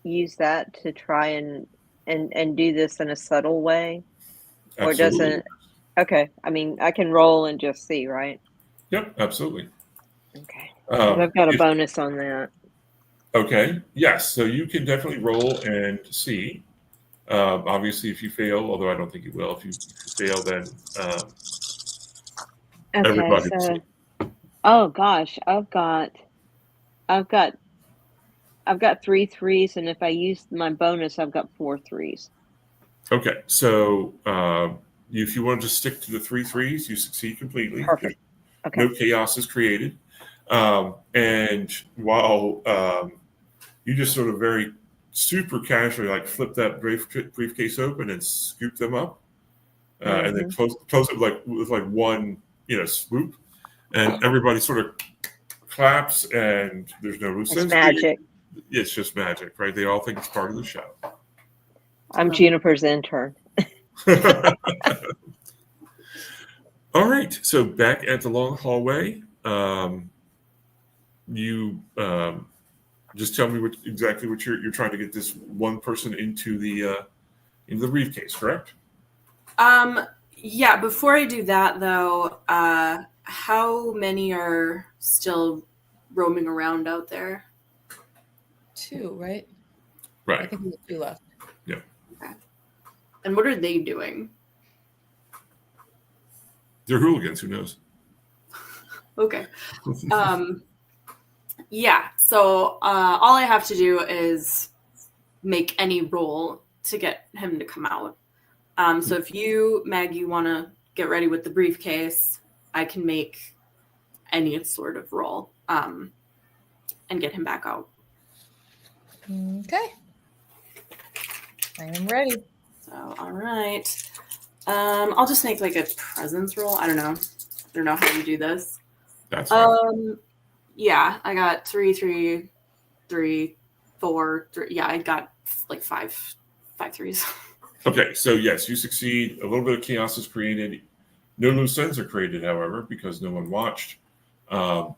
use that to try and do this in a subtle way? Or Absolutely. doesn't? Okay. I mean, I can roll and just see, right? Yep, absolutely. Okay. I've got a if- bonus on that. Okay. Yes. So you can definitely roll and see. Obviously, if you fail, although I don't think you will, if you fail, then Okay, everybody will so see. oh gosh, I've got 3 threes, and if I use my bonus, I've got 4 threes. Okay. So if you want to just stick to the 3 threes, you succeed completely. Perfect. Okay. No chaos is created. And while you just sort of very super casually like flip that briefcase open and scoop them up, and then close it with one swoop, and everybody sort of claps, and there's no loose It's ends. magic. It's just magic, right? They all think it's part of the show. I'm Juniper's intern. All right. So back at the long hallway, you just tell me exactly what you're trying to get this one person into the briefcase, correct? Yeah, before I do that though, how many are still roaming around out there? 2, right? I Right. think we have 2 left. Yeah. Okay. And what are they doing? They're hooligans. Who knows? Okay. Yeah, so all I have to do is make any roll to get him to come out. So if you, Maggie, want to get ready with the briefcase, I can make any sort of roll and get him back out. Okay. I am ready. So, all right. I'll just make like a presence roll. I don't know how you do this. That's fine. Yeah, I got 3, 3, 3, 4, 3. Yeah, I got like five threes. Okay, so yes, you succeed. A little bit of chaos is created. No loose ends are created, however, because no one watched. The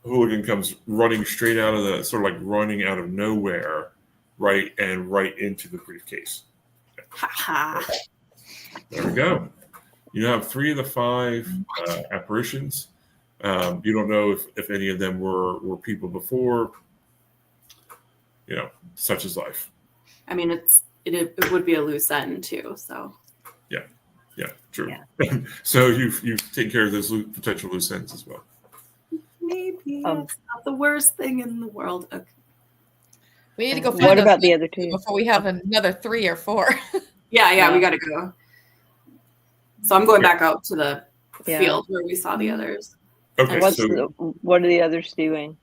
hooligan comes running straight out of sort of like running out of nowhere, right into the briefcase. There we go. You have 3 of the 5 apparitions. You don't know if any of them were people before. Such is life. I mean, it would be a loose end too. So. Yeah, true. Yeah. So you've taken care of those potential loose ends as well. Maybe that's not the worst thing in the world. Okay. We need to go find What those about the other 2? before we have another 3 or 4. Yeah, we gotta go. So I'm going back out to the field where we saw the others. Okay, what are the others doing?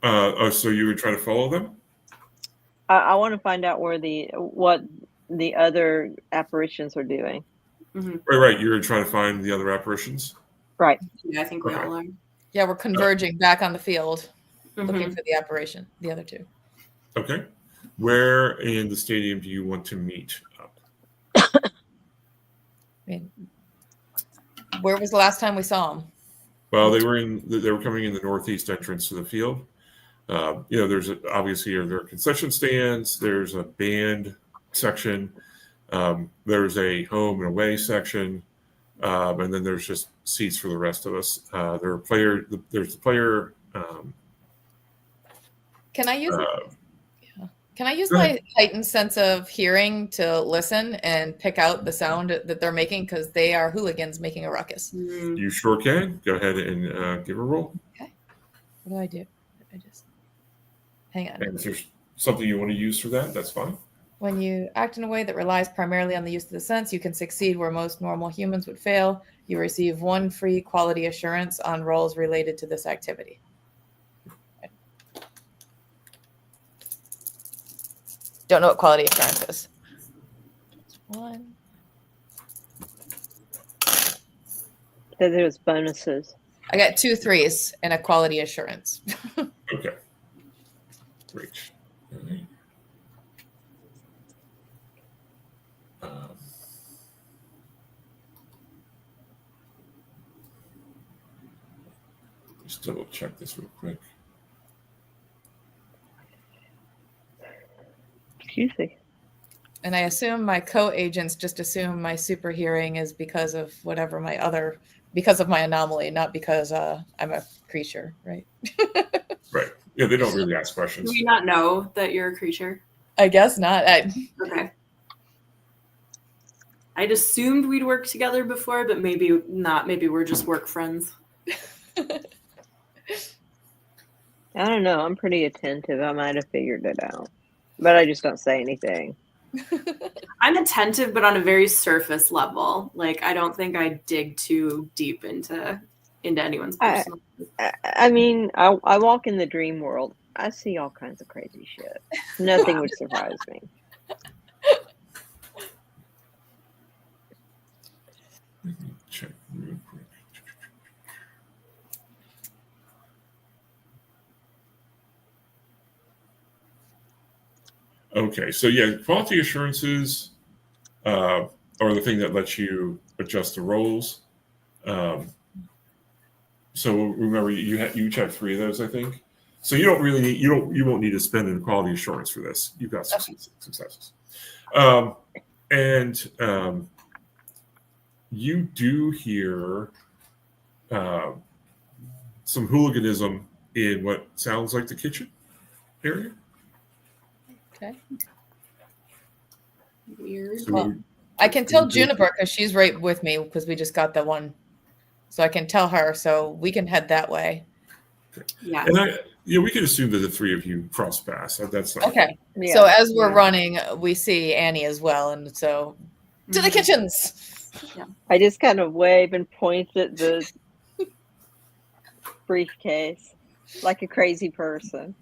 So you would try to follow them? I want to find out what the other apparitions are doing. Mm-hmm. Right. You're trying to find the other apparitions? Right. Yeah, I think we all are. Yeah, we're converging back on the field, looking for the apparition, the other 2. Okay. Where in the stadium do you want to meet up? I mean, where was the last time we saw them? Well, they were coming in the northeast entrance to the field. There's obviously there are concession stands. There's a band section. There's a home and away section, and then there's just seats for the rest of us. There's the player. Can I use my heightened sense of hearing to listen and pick out the sound that they're making, because they are hooligans making a ruckus? You sure can. Go ahead and give a roll. Okay. What do I do? I just hang on. And if there's something you want to use for that, that's fine. When you act in a way that relies primarily on the use of the sense, you can succeed where most normal humans would fail. You receive 1 free quality assurance on rolls related to this activity. Don't know what quality assurance is. Just 1. There's bonuses. I got 2 3s and a quality assurance. Okay. Great. All right. Just double check this real quick. Excuse me. And I assume my co-agents just assume my super hearing is because of whatever because of my anomaly, not because I'm a creature, right? Right. Yeah, they don't really ask Do questions. we not know that you're a creature? I guess not. Okay. I'd assumed we'd worked together before, but maybe not. Maybe we're just work friends. I don't know. I'm pretty attentive. I might have figured it out, but I just don't say anything. I'm attentive, but on a very surface level. Like, I don't think I dig too deep into anyone's personal. I mean, I walk in the dream world. I see all kinds of crazy shit. Nothing would surprise me. Check real quick. Okay, so yeah, quality assurances are the thing that lets you adjust the roles. So remember, you each have 3 of those, I think. So you don't really need, you won't need to spend in quality assurance for this. You've got successes, and you do hear some hooliganism in what sounds like the kitchen area. Okay. Weird. So Well, I can tell Juniper because she's right with me because we just got the one. So I can tell her. So we can head that way. Yeah. and we can assume that the 3 of you cross paths. That's not Okay. Yeah. So as we're running, we see Annie as well. And so to the Mhm. kitchens. I just kind of wave and point at the briefcase like a crazy person.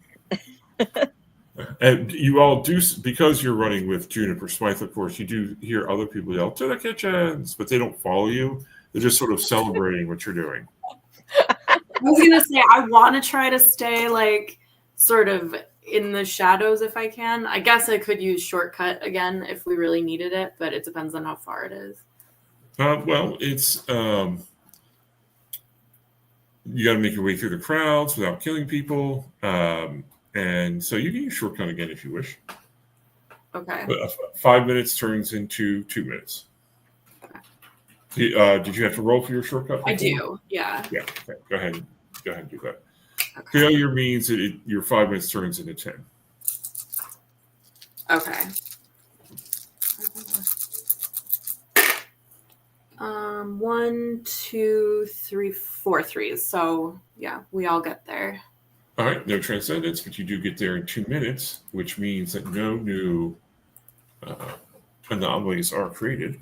And you all do, because you're running with Juniper Smythe, of course, you do hear other people yell, "To the kitchens," but they don't follow you. They're just sort of celebrating what you're doing. I was going to say, I want to try to stay, like, sort of in the shadows if I can. I guess I could use shortcut again if we really needed it, but it depends on how far it is. Well, it's you got to make your way through the crowds without killing people, and so you can use shortcut again if you wish. Okay. But 5 minutes turns into 2 minutes. Did you have to roll for your shortcut? I before? do, yeah. Yeah. Okay. Go ahead and do that. Okay. Failure means that your 5 minutes turns into 10. Okay. 1, 2, 3, 4 threes. So yeah, we all get there. All right, no transcendence, but you do get there in 2 minutes, which means that no new anomalies are created.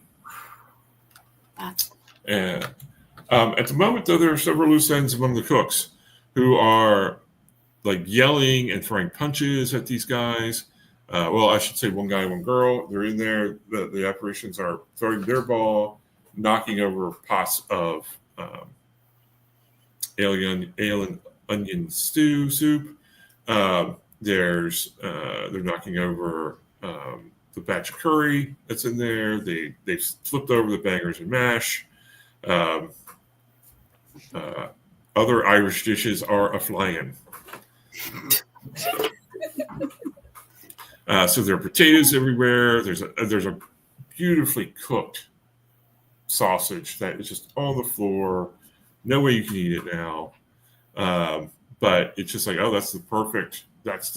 And at the moment, though, there are several loose ends among the cooks who are like yelling and throwing punches at these guys. Well, I should say one guy, one girl. They're in there. The apparitions are throwing their ball, knocking over pots of alien onion soup. They're knocking over the batch of curry that's in there. They've flipped over the bangers and mash. Other Irish dishes are a-flying. So there are potatoes everywhere. There's a beautifully cooked sausage that is just on the floor. No way you can eat it now. But it's just like, oh, that's the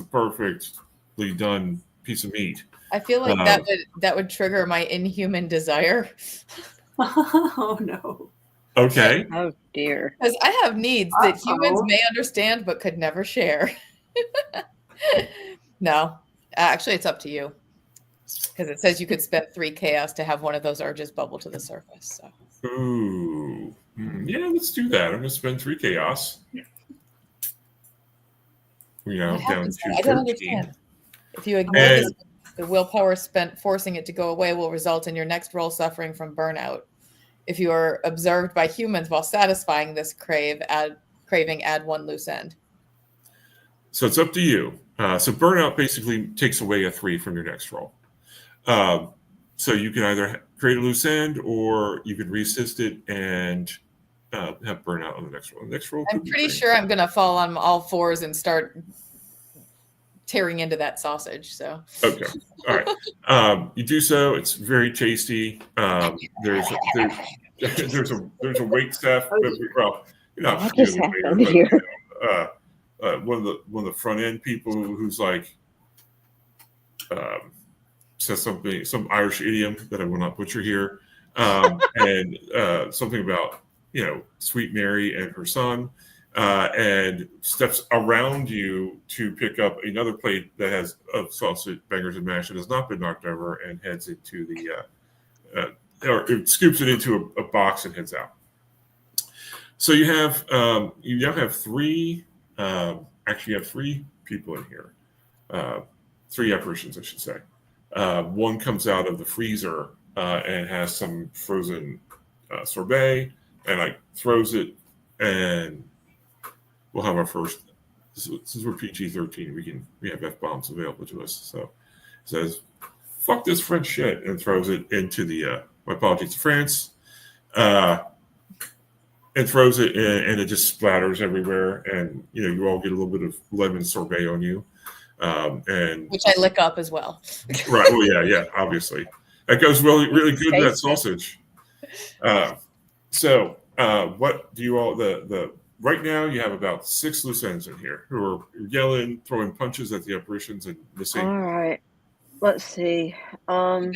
perfectly done piece of meat. I feel like that would trigger my inhuman desire. Oh no. Okay. Oh dear. Because I have needs that humans may understand but could never share. No. Actually, it's up to you. Because it says you could spend 3 chaos to have one of those urges bubble to the surface. So. Ooh. Yeah, let's do that. I'm going to spend 3 chaos. Down to I don't 13. understand. If you ignore this, the willpower spent forcing it to go away will result in your next roll suffering from burnout. If you are observed by humans while satisfying this craving, add 1 loose end. So it's up to you. So burnout basically takes away a 3 from your next roll. So you can either create a loose end or you can resist it and have burnout on the next roll. The next roll. I'm pretty sure I'm going to fall on all 4s and start tearing into that sausage. So Okay, all right. You do so. It's very tasty. There's a wait staff. Well, you're not What near just the happened waiter, here? but one of the front end people who's like says some Irish idiom that I will not butcher here, and something about Sweet Mary and her son. And steps around you to pick up another plate that has of sausage, bangers, and mash that has not been knocked over, and heads into or it scoops it into a box and heads out. So you now have three. Actually, you have three people in here. Three apparitions, I should say. One comes out of the freezer and has some frozen sorbet, and throws it, and we'll have our first. Since we're PG-13, we have F-bombs available to us. So it says, "Fuck this French shit," and throws it into the. My apologies to France. And throws it in, and it just splatters everywhere, and you all get a little bit of lemon sorbet on you, and which I lick up as well. Right. Well, yeah, obviously that goes really good with that sausage. So what do you all the right now? You have about 6 loose ends in here who are yelling, throwing punches at the apparitions, and missing. All right, let's see. I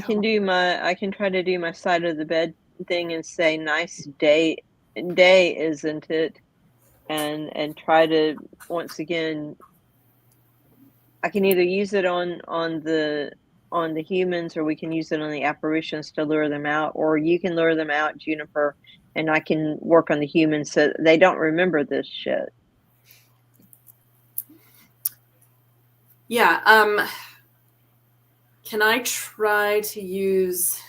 can try to do my side of the bed thing and say nice day, isn't it? And try to, once again, I can either use it on the humans, or we can use it on the apparitions to lure them out, or you can lure them out, Juniper, and I can work on the humans so they don't remember this shit. Yeah. Can I try to use?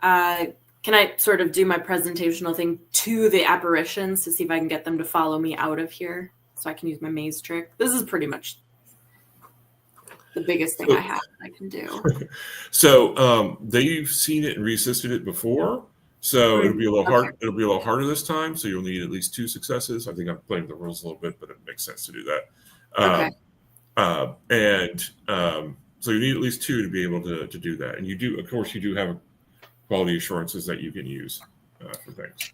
Can I sort of do my presentational thing to the apparitions to see if I can get them to follow me out of here, so I can use my maze trick? This is pretty much the biggest thing I have that I can do. So they've seen it and resisted it before, so it'll be a little hard. It'll be a little harder this time. So you'll need at least 2 successes. I think I'm playing the rules a little bit, but it makes sense to do that. Okay. So you need at least 2 to be able to do that. And you do, of course, have quality assurances that you can use for things.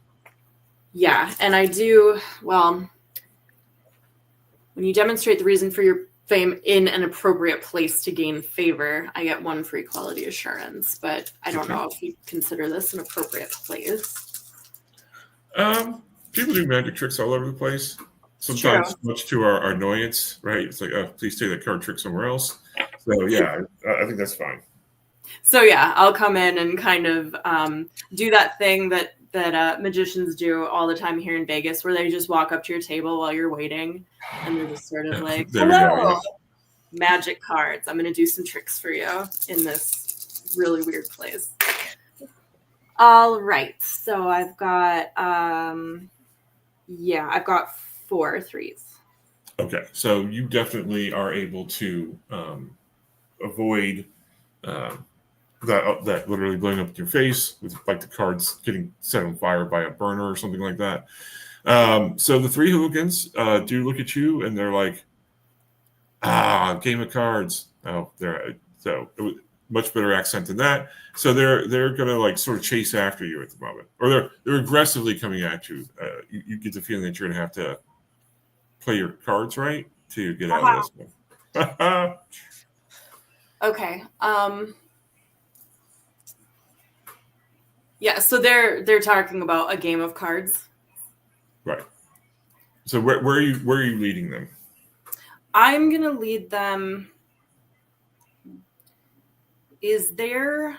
Yeah, and I do. Well, when you demonstrate the reason for your fame in an appropriate place to gain favor, I get 1 free quality assurance. But I don't know if you consider this an appropriate place. People do magic tricks all over the place. Sometimes much to our annoyance, right? It's like, oh, please take that card trick somewhere else. So yeah, I think that's fine. So yeah, I'll come in and kind of do that thing that magicians do all the time here in Vegas, where they just walk up to your table while you're waiting, and they're just sort of like, "Hello, magic cards. I'm going to do some tricks for you in this really weird place." All right, so I've got I've got 4 3s. Okay, so you definitely are able to avoid that literally blowing up in your face with like the cards getting set on fire by a burner or something like that. So the 3 hooligans do look at you, and they're like, game of cards. Oh, they're so much better accent than that. So they're gonna like sort of chase after you at the moment, or they're aggressively coming at you. You get the feeling that you're gonna have to play your cards right to get out of this one. Okay. Yeah, so they're talking about a game of cards. Right. So where are you leading them? I'm gonna lead them. Is there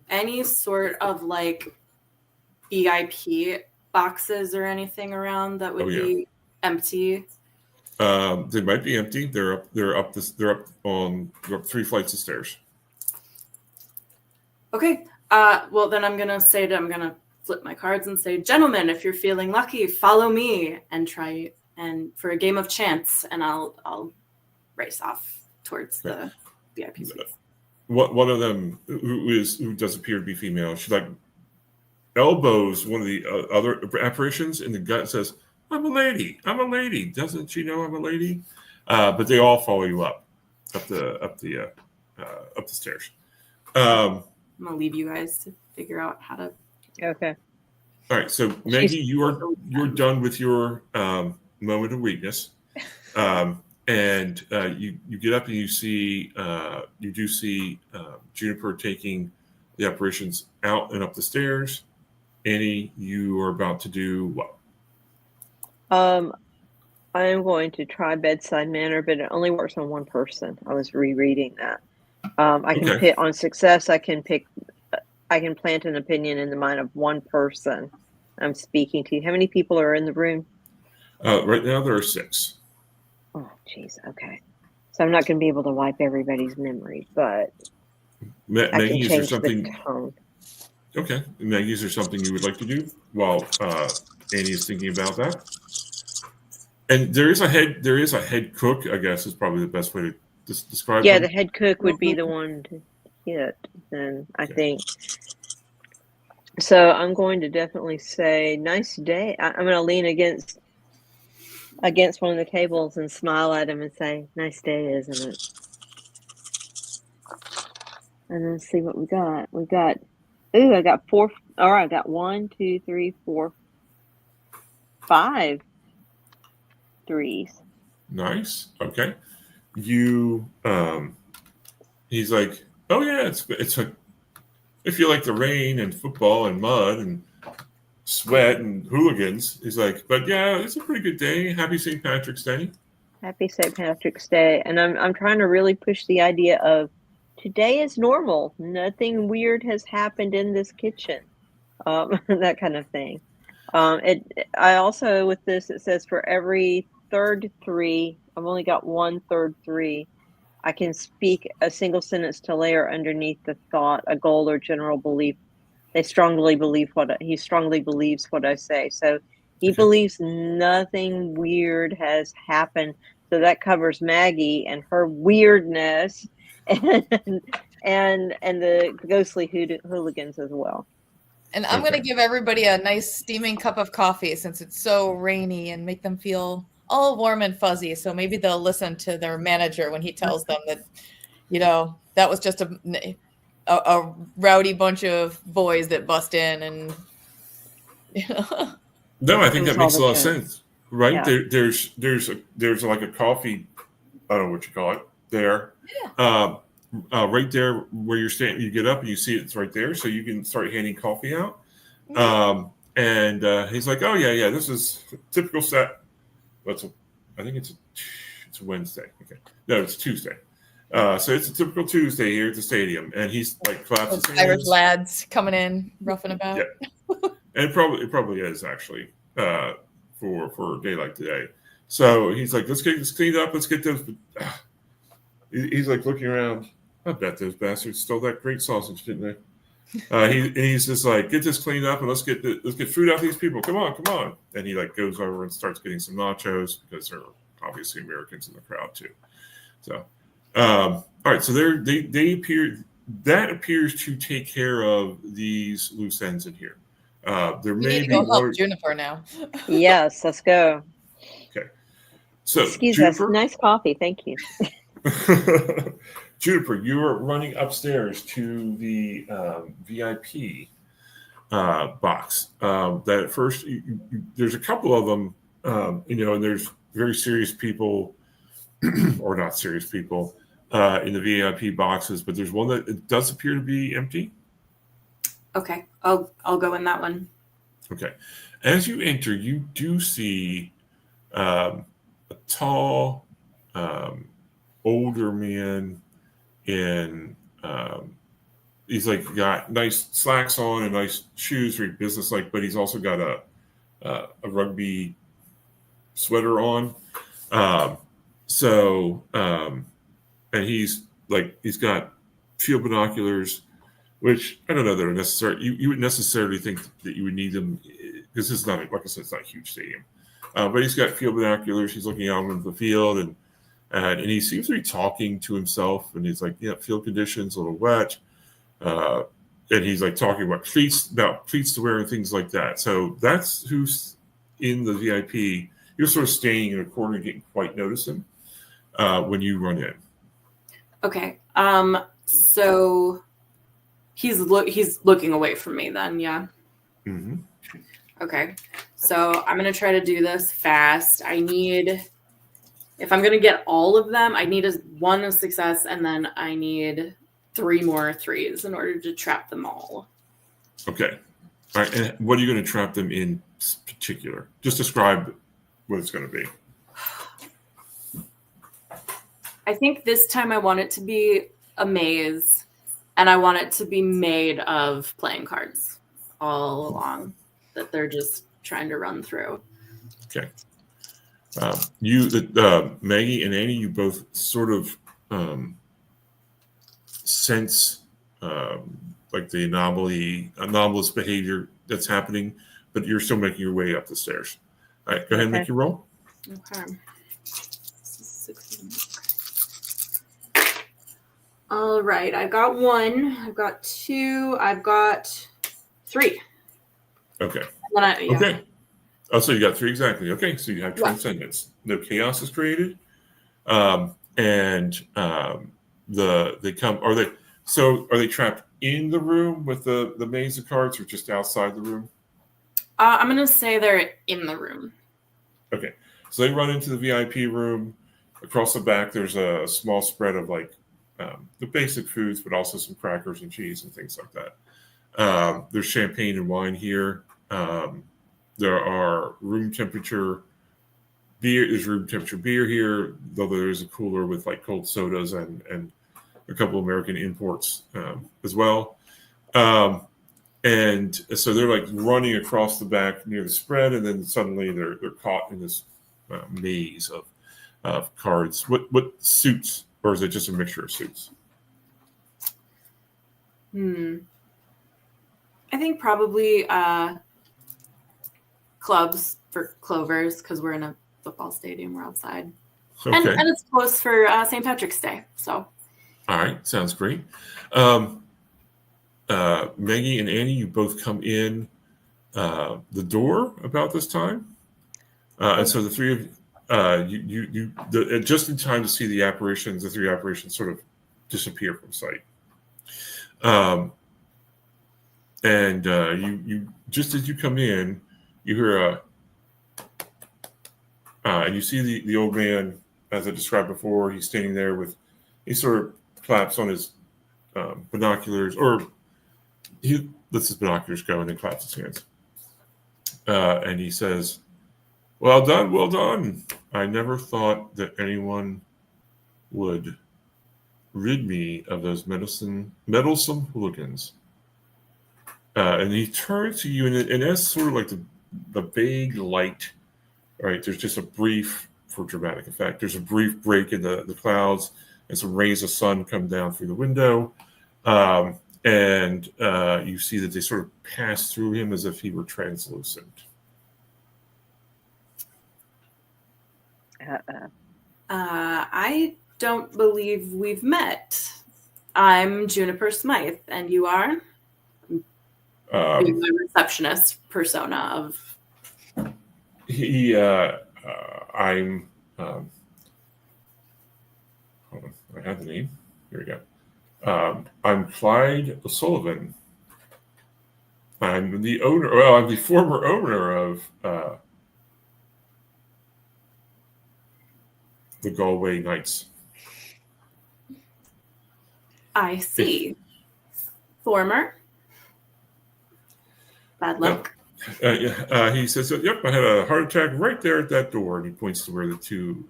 any sort of like VIP boxes or anything around that would be empty? They might be empty. They're up 3 flights of stairs. Okay. Well, then I'm gonna flip my cards and say, "Gentlemen, if you're feeling lucky, follow me and try and for a game of chance." And I'll race off towards the VIP suites. One of them who does appear to be female, she like elbows one of the other apparitions in the gut and says, I'm a lady. I'm a lady. Doesn't she know I'm a lady? But they all follow you up the stairs. I'm gonna leave you guys to figure out how to. Okay. All right, so Maggie, you're done with your moment of weakness, and you get up and you do see Juniper taking the apparitions out and up the stairs. Annie, you are about to do what? I am going to try bedside manner, but it only works on one person. I was rereading that. I can pick on success. I can plant an opinion in the mind of one person I'm speaking to. How many people are in the room? Right now there are 6. Oh, jeez. Okay. So I'm not going to be able to wipe everybody's memory, but I can Maggie, is there change something? the tone. Okay, Maggie, is there something you would like to do while Annie is thinking about that? And there is a head cook, I guess is probably the best way to describe. Yeah, them. the head cook would be the one to hit. Then I think. So I'm going to definitely say, "Nice day." I'm going to lean against one of the tables and smile at him and say, "Nice day, isn't it?" And then see what we got. We got. Ooh, I got 4. All right, I got 1, 2, 3, 4, 5 threes. Nice. Okay. He's like, oh yeah, it's a. If you like the rain and football and mud and sweat and hooligans, he's like, but yeah, it's a pretty good day. Happy St. Patrick's Day. Happy St. Patrick's Day. And I'm trying to really push the idea of today is normal. Nothing weird has happened in this kitchen. That kind of thing. I also, with this, it says for every third 3, I've only got 1 third 3. I can speak a single sentence to layer underneath the thought, a goal or general belief. He strongly believes what I say. So he believes nothing weird has happened. So that covers Maggie and her weirdness and the ghostly hooligans as well. And I'm going to give everybody a nice steaming cup of coffee since it's so rainy and make them feel all warm and fuzzy. So maybe they'll listen to their manager when he tells them that, that was just a rowdy bunch of boys that bust in and, No, I think that makes a lot of sense, right? Yeah. There's like a coffee, I don't know what you call it there. Yeah. Right there where you're standing, you get up and you see it's right there, so you can start handing coffee out. And he's like, "Oh yeah, this is typical set." I think it's Wednesday. Okay, no, it's Tuesday. So it's a typical Tuesday here at the stadium, and he's like claps his hands. Irish lads coming in, roughing about. Yeah, and it probably is actually for a day like today. So he's like, "Let's get this cleaned up. Let's get those." He's like looking around. I bet those bastards stole that great sausage, didn't they? He's just like, get this cleaned up and let's get food out of these people. Come on. And he like goes over and starts getting some nachos because there are obviously Americans in the crowd too. So, all right. So they appear. That appears to take care of these loose ends in here. There may be go help Juniper now. Yes, let's go. Okay. So excuse Juniper, us. Nice coffee, thank you. Juniper, you are running upstairs to the VIP box. That at first, there's a couple of them, and there's very serious people or not serious people in the VIP boxes, but there's one that it does appear to be empty. Okay, I'll go in that one. Okay. As you enter, you do see a tall, older man in he's like got nice slacks on and nice shoes, very businesslike, but he's also got a rugby sweater on. And he's got field binoculars, which I don't know that are necessary. You wouldn't necessarily think that you would need them because this is not, like I said, it's not a huge stadium. But he's got field binoculars. He's looking out into the field and he seems to be talking to himself. And he's like, field conditions, a little wet. And he's like talking about cleats to wear and things like that. So that's who's in the VIP. You're sort of standing in a corner and didn't quite notice him when you run in. Okay. So he's looking away from me then, yeah. Mm-hmm. Okay. So I'm gonna try to do this fast. If I'm gonna get all of them, I need one success, and then I need 3 more 3s in order to trap them all. Okay. All right. And what are you going to trap them in particular? Just describe what it's going to be. I think this time I want it to be a maze, and I want it to be made of playing cards all along that they're just trying to run through. Okay. Maggie and Annie, you both sort of sense like the anomalous behavior that's happening, but you're still making your way up the stairs. All right, go ahead and make your roll. Okay. All right, I've got 1, I've got 2, I've got 3. Okay. Yeah. Okay. Oh, so you got 3 exactly. Okay, so you have transcendence. No chaos is created, and they come. Are they trapped in the room with the maze of cards, or just outside the room? I'm gonna say they're in the room. Okay, so they run into the VIP room. Across the back, there's a small spread of like the basic foods, but also some crackers and cheese and things like that. There's champagne and wine here. There are room temperature beer. There's room temperature beer here, though there is a cooler with like cold sodas and a couple American imports as well. And so they're like running across the back near the spread, and then suddenly they're caught in this maze of cards. What suits, or is it just a mixture of suits? I think probably clubs for Clovers, because we're in a football stadium. We're outside, Okay. and it's close for St. Patrick's Day. So, all right, sounds great. Maggie and Annie, you both come in the door about this time, and so the 3 of you just in time to see the 3 apparitions sort of disappear from sight. And you just as you come in, you hear and you see the old man, as I described before. He's standing there he sort of claps on his binoculars, or he lets his binoculars go and then claps his hands. And he says, well done, well done. I never thought that anyone would rid me of those meddlesome hooligans. And he turns to you, and that's sort of like the vague light, right? There's just a brief, for dramatic effect, there's a brief break in the clouds, and some rays of sun come down through the window. And you see that they sort of pass through him as if he were translucent. I don't believe we've met. I'm Juniper Smythe, and you are? Being my receptionist persona of. I'm. Hold on, I have the name. Here we go. I'm Clyde O'Sullivan. I'm the owner. Well, I'm the former owner of the Galway Knights. I see. Former. Bad luck. He says, "Yep, I had a heart attack right there at that door," and he points to where the 2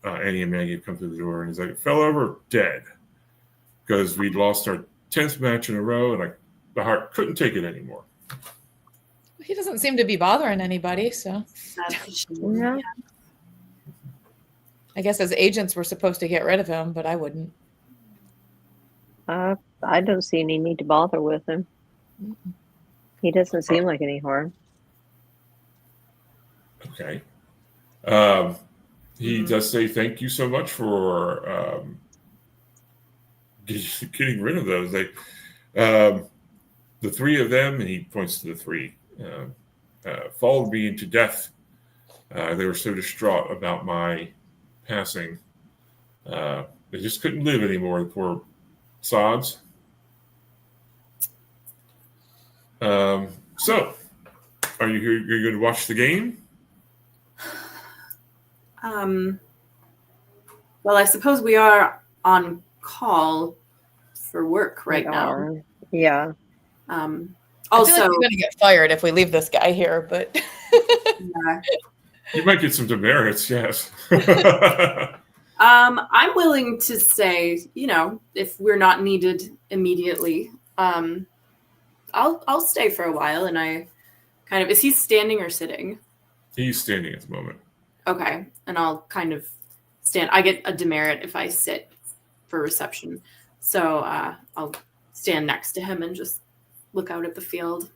Annie and Maggie have come through the door, and he's like, "Fell over dead because we'd lost our 10th match in a row, and the heart couldn't take it anymore." He doesn't seem to be bothering anybody, so Yeah. I guess as agents we're supposed to get rid of him, but I wouldn't. I don't see any need to bother with him. He doesn't seem like any harm. Okay. He does say thank you so much for getting rid of those. The 3 of them, and he points to the 3. followed me into death. They were so distraught about my passing. They just couldn't live anymore, the poor sods. So, are you here? You're going to watch the game? Well, I suppose we are on call for work right now. Yeah. I feel Also, like we're going to get fired if we leave this guy here, but yeah. You might get some demerits, yes. I'm willing to say, if we're not needed immediately, I'll stay for a while. And I kind of, is he standing or sitting? He's standing at the moment. Okay, and I'll kind of stand. I get a demerit if I sit for reception, so I'll stand next to him and just look out at the field.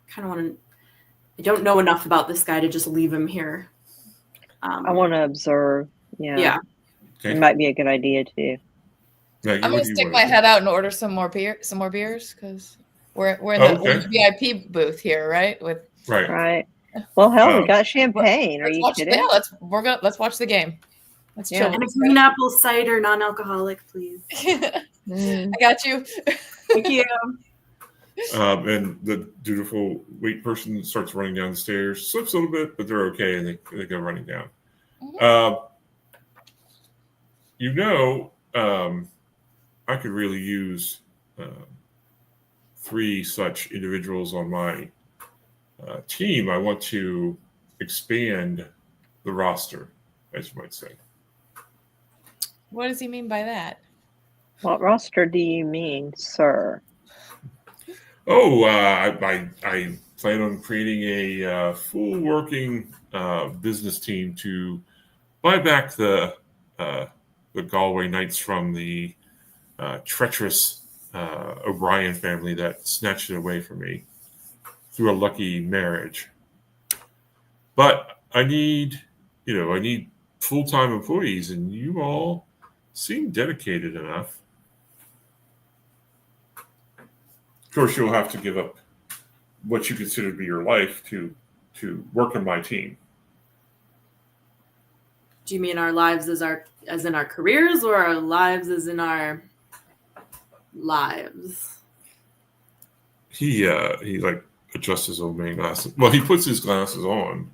Kind of want to. I don't know enough about this guy to just leave him here. I want to observe. Yeah. Okay. It might be a good idea too. Now, I'm going to stick my head out and order some more beers because we're in the VIP booth here, right? Right. Well, hell, we got champagne. Are you kidding? Yeah, let's watch the game. Let's chill. And a green apple cider, non-alcoholic, please. I got you. Thank you. And the dutiful wait person starts running down the stairs, slips a little bit, but they're okay, and they go running down. Mm-hmm. I could really use 3 such individuals on my team. I want to expand the roster, as you might say. What does he mean by that? What roster do you mean, sir? Oh, I plan on creating a full working business team to buy back the Galway Knights from the treacherous O'Brien family that snatched it away from me through a lucky marriage. But I need full-time employees, and you all seem dedicated enough. Of course, you'll have to give up what you consider to be your life to work on my team. Do you mean our lives as in our careers, or our lives as in our lives? He like adjusts his old man glasses. Well, he puts his glasses on,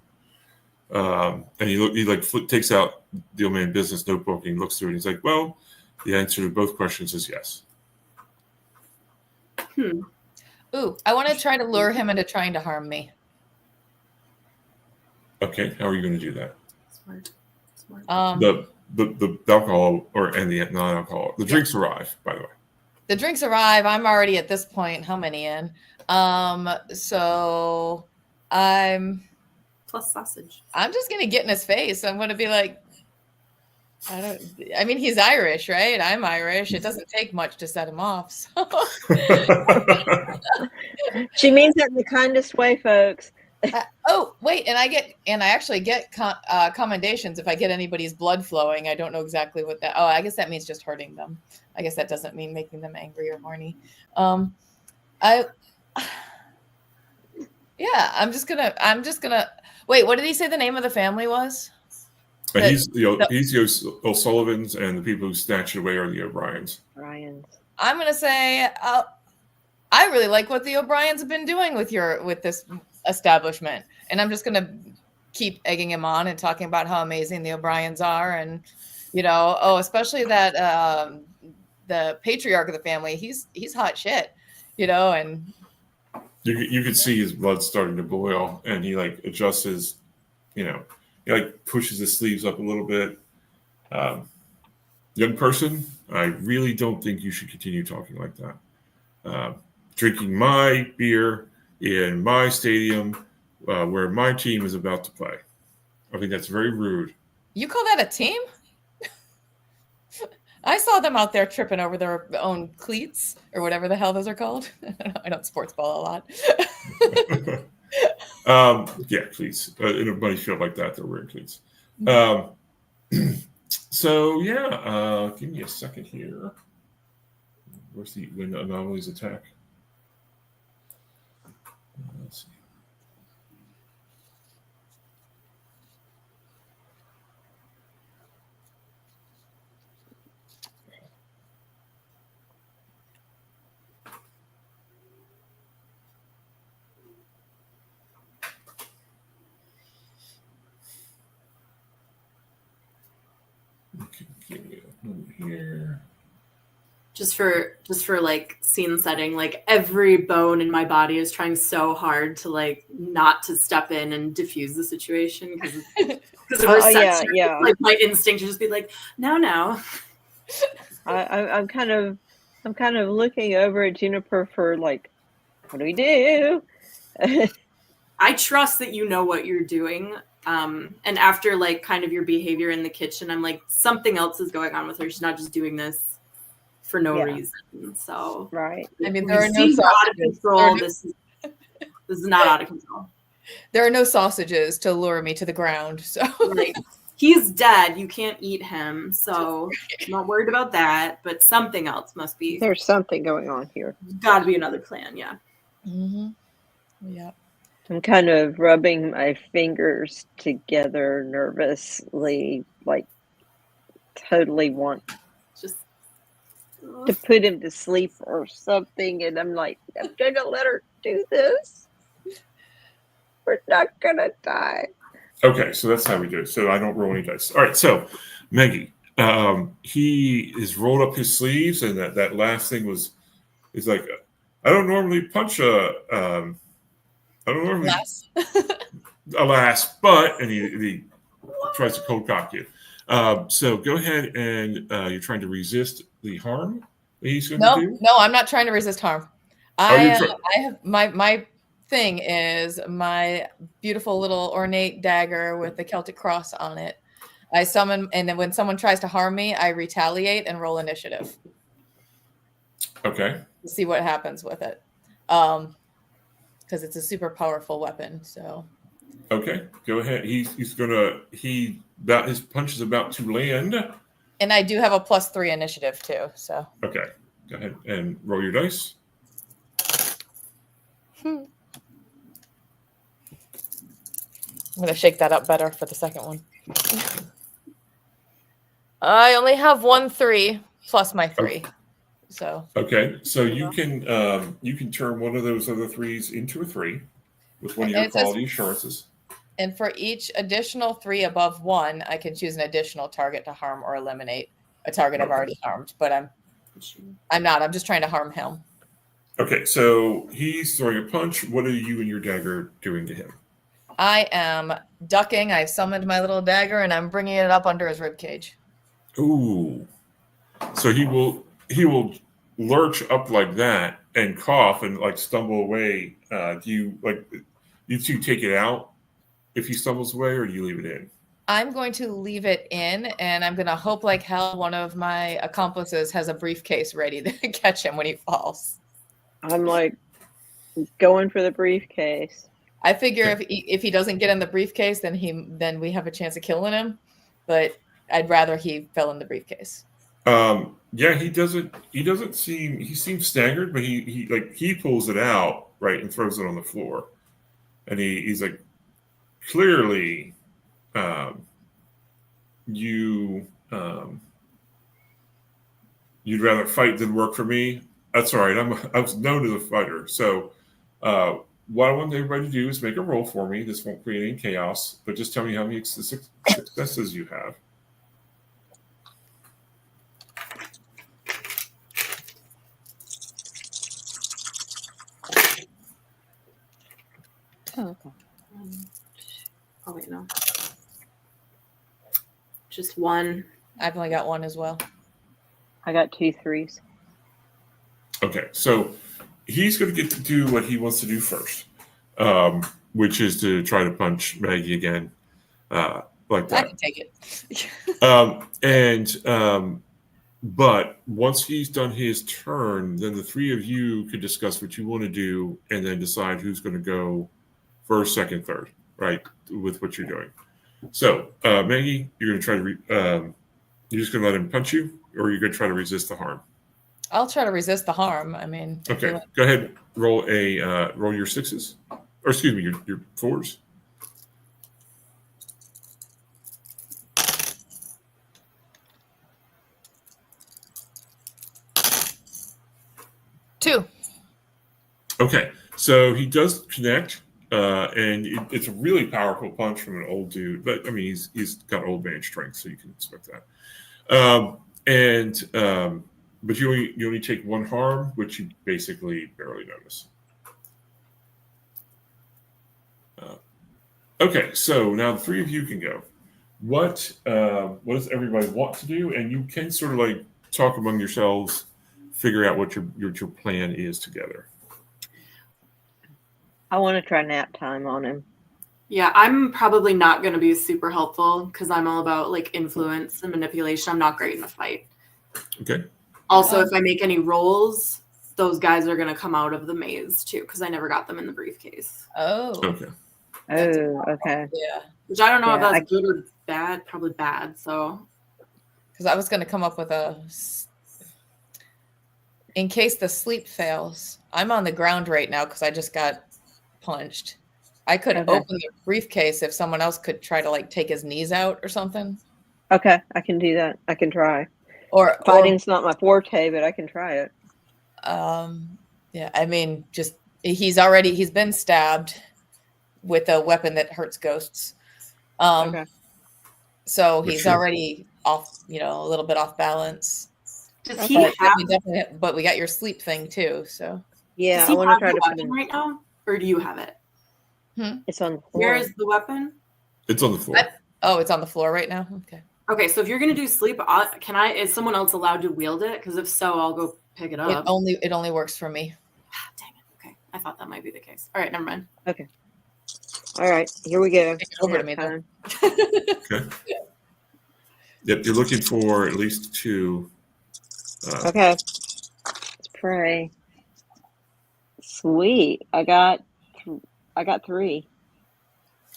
and he takes out the old man business notebook and he looks through it. And he's like, "Well, the answer to both questions is yes." Ooh, I want to try to lure him into trying to harm me. Okay, how are you going to do that? Smart. The alcohol and the non-alcohol. The drinks arrive, by the way. The drinks arrive. I'm already at this point. How many in? So I'm plus sausage. I'm just gonna get in his face. I'm gonna be like, I mean, he's Irish, right? I'm Irish. It doesn't take much to set him off. So. She means it in the kindest way, folks. Oh, wait, and I actually get commendations if I get anybody's blood flowing. I don't know exactly what that. Oh, I guess that means just hurting them. I guess that doesn't mean making them angry or horny. Yeah, I'm just gonna wait. What did he say the name of the family was? He's the O'Sullivans, and the people who snatched it away are the O'Briens. I'm gonna say I really like what the O'Briens have been doing with this establishment, and I'm just gonna keep egging him on and talking about how amazing the O'Briens are, and especially that the patriarch of the family, he's hot shit, and you could see his blood starting to boil, and he adjusts his, he pushes his sleeves up a little bit. Young person, I really don't think you should continue talking like that. Drinking my beer in my stadium where my team is about to play. I think that's very rude. You call that a team? I saw them out there tripping over their own cleats or whatever the hell those are called. I don't sports ball a lot. Yeah, cleats. In a bunny field like that, they're wearing cleats. So yeah, give me a second here. Where's when anomalies attack? Let's see. Okay, give me a moment here. Just for like scene setting, like every bone in my body is trying so hard to like not to step in and diffuse the situation because we're sensitive. yeah. Like my instinct to just be like, no. I'm kind of looking over at Juniper for like, what do we do? I trust that you know what you're doing. And after like kind of your behavior in the kitchen, I'm like, something else is going on with her. She's not just doing this for no reason. So Right. I mean, there are no out of sausages. control. This is not out of control. There are no sausages to lure me to the ground. So Like, he's dead. You can't eat him. So I'm not worried about that. But something else must be. There's something going on here. Got to be another plan. Yeah. Yeah. I'm kind of rubbing my fingers together nervously, like totally want Just to put him to sleep or something. And I'm like, I'm going to let her do this. We're not going to die. Okay, so that's how we do it. So I don't roll any dice. All right, so Maggie, he has rolled up his sleeves, and that last thing is like, I don't normally punch alas, but, and he tries to cold cock you. So go ahead and you're trying to resist the harm that he's going to do? No, I'm not trying to resist harm. I have my thing is my beautiful little ornate dagger with the Celtic cross on it. I summon, and then when someone tries to harm me, I retaliate and roll initiative. Okay. See what happens with it. Because it's a super powerful weapon. So. Okay, go ahead. His punch is about to land. And I do have a +3 initiative too. So. Okay, go ahead and roll your dice. I'm gonna shake that up better for the second one. I only have 1 3 plus my 3. Okay. So. Okay, so you can turn one of those other 3s into a 3 with one of your quality assurances. And for each additional 3 above 1, I can choose an additional target to harm or eliminate a target I've already harmed. But I'm not. I'm just trying to harm him. Okay, so he's throwing a punch. What are you and your dagger doing to him? I am ducking. I've summoned my little dagger, and I'm bringing it up under his rib cage. Ooh. So he will lurch up like that and cough and like stumble away. Do you two take it out if he stumbles away, or do you leave it in? I'm going to leave it in, and I'm going to hope like hell one of my accomplices has a briefcase ready to catch him when he falls. I'm like going for the briefcase. I figure if he doesn't get in the briefcase, then we have a chance of killing him. But I'd rather he fell in the briefcase. Yeah, he seems staggered, but he pulls it out, right, and throws it on the floor. And he's like, clearly, you'd rather fight than work for me. That's all right. I was known as a fighter. So what I want everybody to do is make a roll for me. This won't create any chaos, but just tell me how many successes you have. Oh, okay. Oh wait, no. Just 1. I've only got 1 as well. I got 2 3s. Okay, so he's going to get to do what he wants to do first, which is to try to punch Maggie again, like that. I can take it. But once he's done his turn, then the 3 of you could discuss what you want to do, and then decide who's going to go first, second, third, right, with what you're doing. So, Maggie, you're going to try to you're just going to let him punch you, or you're going to try to resist the harm? I'll try to resist the harm. I mean, okay, go ahead. Roll your 6s, or excuse me, your 4s. Two. Okay, so he does connect, and it's a really powerful punch from an old dude. But I mean, he's got old man strength, so you can expect that. But you only take one harm, which you basically barely notice. Okay, so now the three of you can go. What does everybody want to do? And you can sort of like talk among yourselves, figure out what your plan is together. I want to try nap time on him. Yeah, I'm probably not going to be super helpful because I'm all about like influence and manipulation. I'm not great in a fight. Okay. Also, if I make any rolls, those guys are going to come out of the maze too because I never got them in the briefcase. Oh. Okay. Oh, okay. Yeah. Which I don't know if Yeah, that's good or bad. Probably bad. So, Because I was going to come up with in case the sleep fails. I'm on the ground right now because I just got punched. I could Okay. open the briefcase if someone else could try to like take his knees out or something. Okay, I can do that. I can try. Or Fighting's not my forte, but I can try it. yeah, I mean, just he's been stabbed with a weapon that hurts ghosts. Okay. So But he's sure. already off, a little bit off balance. does Okay. he But have? we got your sleep thing too. So Yeah, Does I he want to have try the to put weapon him. right now, or do you have it? It's on the floor. Where is the weapon? It's on the floor. it's on the floor right now. Okay. Okay, so if you're gonna do sleep, is someone else allowed to wield it? Because if so, I'll go pick it up. It only works for me. Dang it. Okay, I thought that might be the case. All right, never mind. Okay. All right, here we go. Take it over to Nap me, though. time. Okay. Yep, you're looking for at least two. Okay. Let's pray. Sweet. I got 3.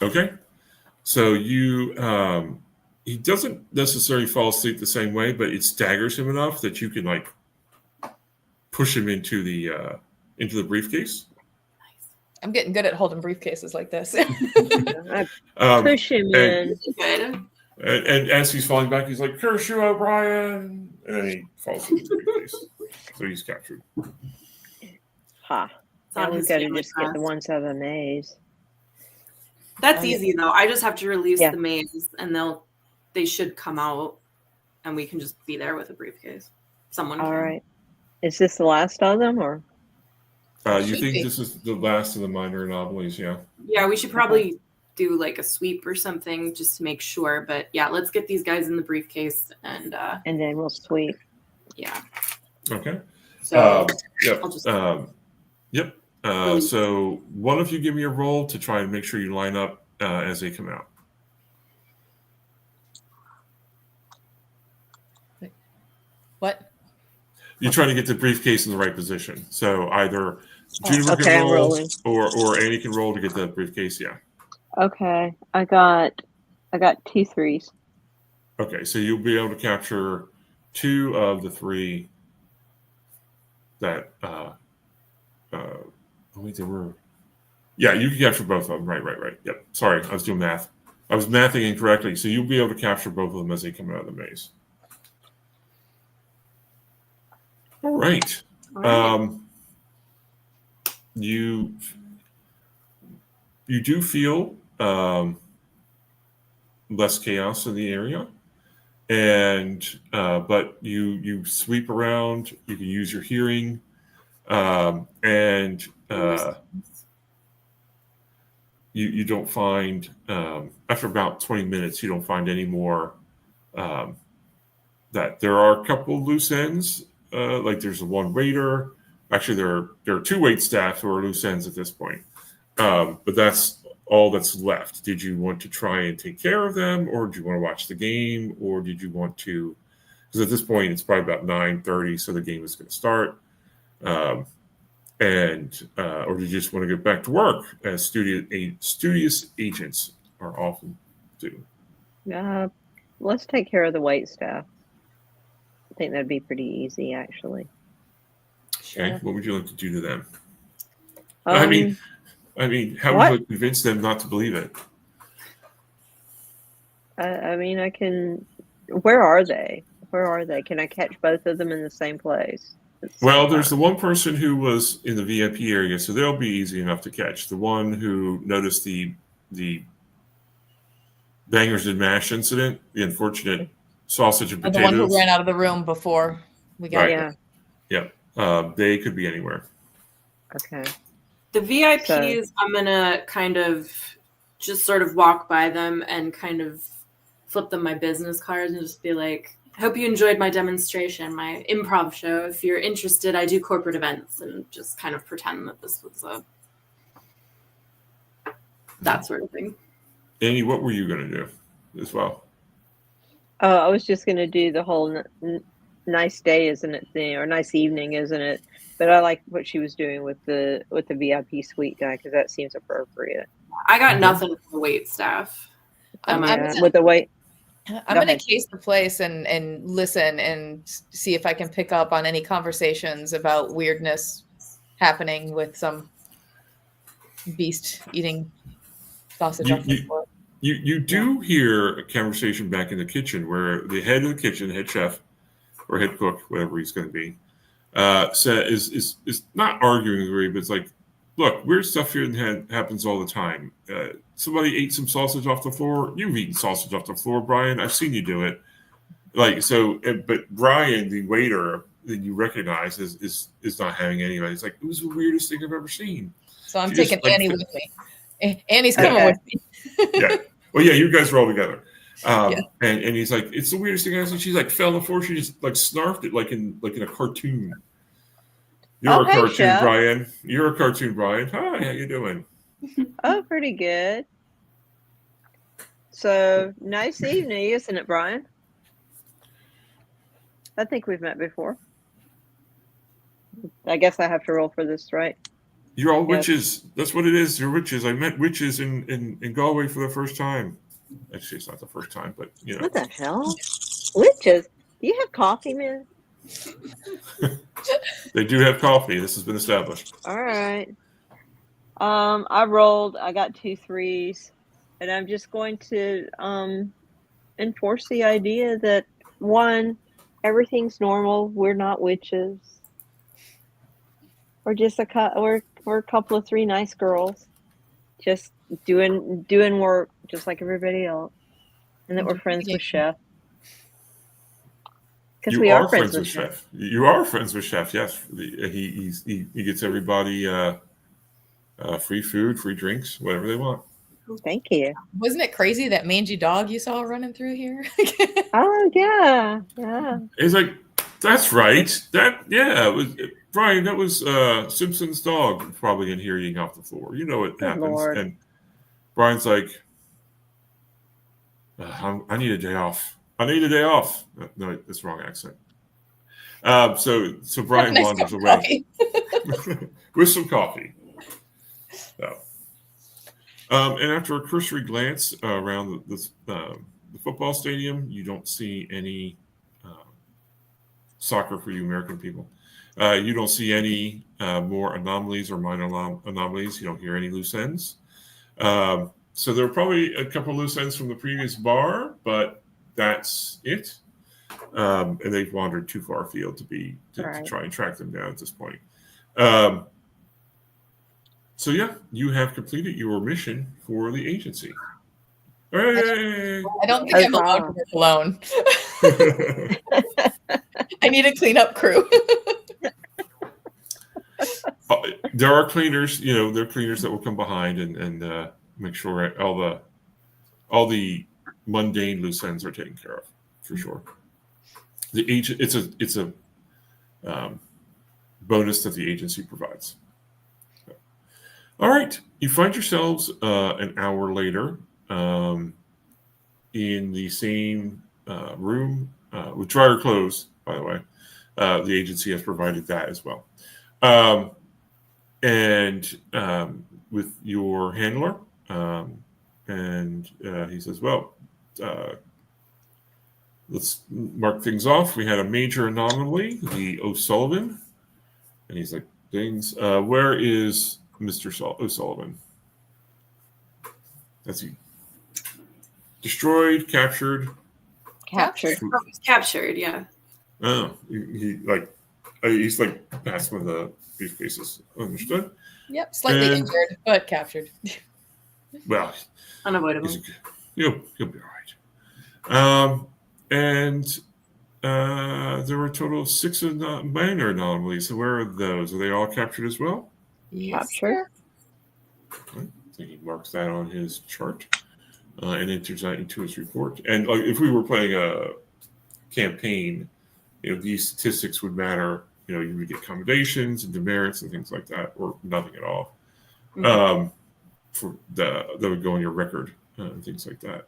Okay. So he doesn't necessarily fall asleep the same way, but it staggers him enough that you can like push him into the briefcase. I'm getting good at holding briefcases like this. I push him in. Good. And as he's falling back, he's like, "Curse you, O'Brien!" And then he falls into the briefcase. So he's captured. Ha. It's Now on we've his got to family just get the crest. ones out of the maze. That's easy though. I just have to release Yeah. the maze, and they should come out, and we can just be there with a briefcase. Someone. All can. right. Is this the last of them, or? You Should think be. this is the last of the minor anomalies? Yeah. Yeah, we should probably do like a sweep or something just to make sure. But yeah, let's get these guys in the briefcase, and And then we'll sweep. yeah. Okay. So Yep. I'll just Yep. So one of you give me a roll to try and make sure you line up as they come out. What? You're trying to get the briefcase in the right position. So either Juniper Okay, can I'm roll rolling. or Annie can roll to get the briefcase. Yeah. Okay. I got 2 3s. Okay. So you'll be able to capture 2 of the 3 that. Wait, there were. Yeah, you can capture both of them. Right. Yep. Sorry, I was doing math. I was mathing incorrectly. So you'll be able to capture both of them as they come out of the maze. All right. all right. You do feel less chaos in the area, and but you sweep around. You can use your hearing, and you don't find after about 20 minutes you don't find any more. That there are a couple of loose ends. Like there's a one waiter. Actually, there are 2 wait staff who are loose ends at this point. But that's all that's left. Did you want to try and take care of them, or do you want to watch the game, or did you want to? Because at this point, it's probably about 9:30, so the game is going to start. Or do you just want to get back to work, as studious agents are often do? Let's take care of the wait staff. I think that'd be pretty easy, actually. Okay, what would you like to do to them? Um, I mean, how what? would you convince them not to believe it? I mean, I can. Where are they? Can I catch both of them in the same place? Well, there's the one person who was in the VIP area, so they'll be easy enough to catch. The one who noticed the bangers and mash incident, the unfortunate sausage and The potatoes. one who ran out of the room before we got Right. here. Yeah. They could be anywhere. Okay. The VIPs, I'm going to kind of just sort of walk by them and kind of flip them my business cards and just be like, I hope you enjoyed my demonstration, my improv show. If you're interested, I do corporate events, and just kind of pretend that this was that sort of thing. Annie, what were you going to do as well? Oh, I was just going to do the whole nice day, isn't it thing, or nice evening, isn't it? But I like what she was doing with the VIP suite guy, because that seems appropriate. I got nothing for the wait staff. With the wait. I'm going to case the place and listen and see if I can pick up on any conversations about weirdness happening with some beast eating sausage off the floor. You do hear a conversation back in the kitchen where the head of the kitchen, head chef or head cook, whatever he's going to be, is not arguing with Ray, but it's like, look, weird stuff here happens all the time. Somebody ate some sausage off the floor. You've eaten sausage off the floor, Brian. I've seen you do it. But Brian, the waiter that you recognize, is not having anybody. It's like, it was the weirdest thing I've ever seen. So I'm taking Annie with me. Annie's coming with me. Yeah. Well, yeah, you guys are all together. And he's like, it's the weirdest thing I've seen. She's like, fell on the floor. She just like snarfed it like in a cartoon. You're a cartoon, Chef. Brian. You're a cartoon, Brian. Hi, how you doing? Oh, pretty good. So, nice evening, isn't it, Brian? I think we've met before. I guess I have to roll for this, right? You're all witches. That's what it is. You're witches. I met witches in Galway for the first time. Actually, it's not the first time, but you know. What the hell? Witches? Do you have coffee, man? They do have coffee. This has been established. All right. I rolled. I got 2 3s, and I'm just going to enforce the idea that, one, everything's normal. We're not witches. We're just we're a couple of 3 nice girls, just doing work just like everybody else, and that we're friends with Chef. Because we are friends with Chef. You are friends with Chef. Yes, he gets everybody free food, free drinks, whatever they want. Thank you. Wasn't it crazy that mangy dog you saw running through here? Oh yeah. It's like, that's right. It was Brian. That was Simpson's dog, probably in here eating off the floor. You know what happens. Lord. And Brian's like, I need a day off. I need a day off. No, that's the wrong accent. So Brian wanders away with some coffee. So, and after a cursory glance around the football stadium, you don't see any soccer for you American people. You don't see any more anomalies or minor anomalies. You don't hear any loose ends. So there are probably a couple loose ends from the previous bar, but that's it. And they've wandered too far afield to try and track them down at this point. So yeah, you have completed your mission for the agency. Hooray! I don't think I'm allowed to work alone. I need a cleanup crew. There are cleaners, there are cleaners that will come behind and make sure all the mundane loose ends are taken care of, for sure. The agent, it's a bonus that the agency provides. All right, you find yourselves an hour later in the same room with dryer clothes. By the way, the agency has provided that as well, and with your handler. And he says, well, let's mark things off. We had a major anomaly, the O'Sullivan. And he's like, things. Where is Mr. O'Sullivan? That's he. Destroyed, captured. Captured. Captured, yeah. Oh, he like, He's like past one of the briefcases. Understood. Yep, slightly And- injured, but captured. Well, Unavoidable. you'll be all right. And there were a total of 6 minor anomalies. So where are those? Are they all captured as well? Yes, Captured. sir. Right. So he marks that on his chart and enters that into his report. And if we were playing a campaign, these statistics would matter. You would get accommodations and demerits and things like that, or nothing at all. That would go on your record and things like that.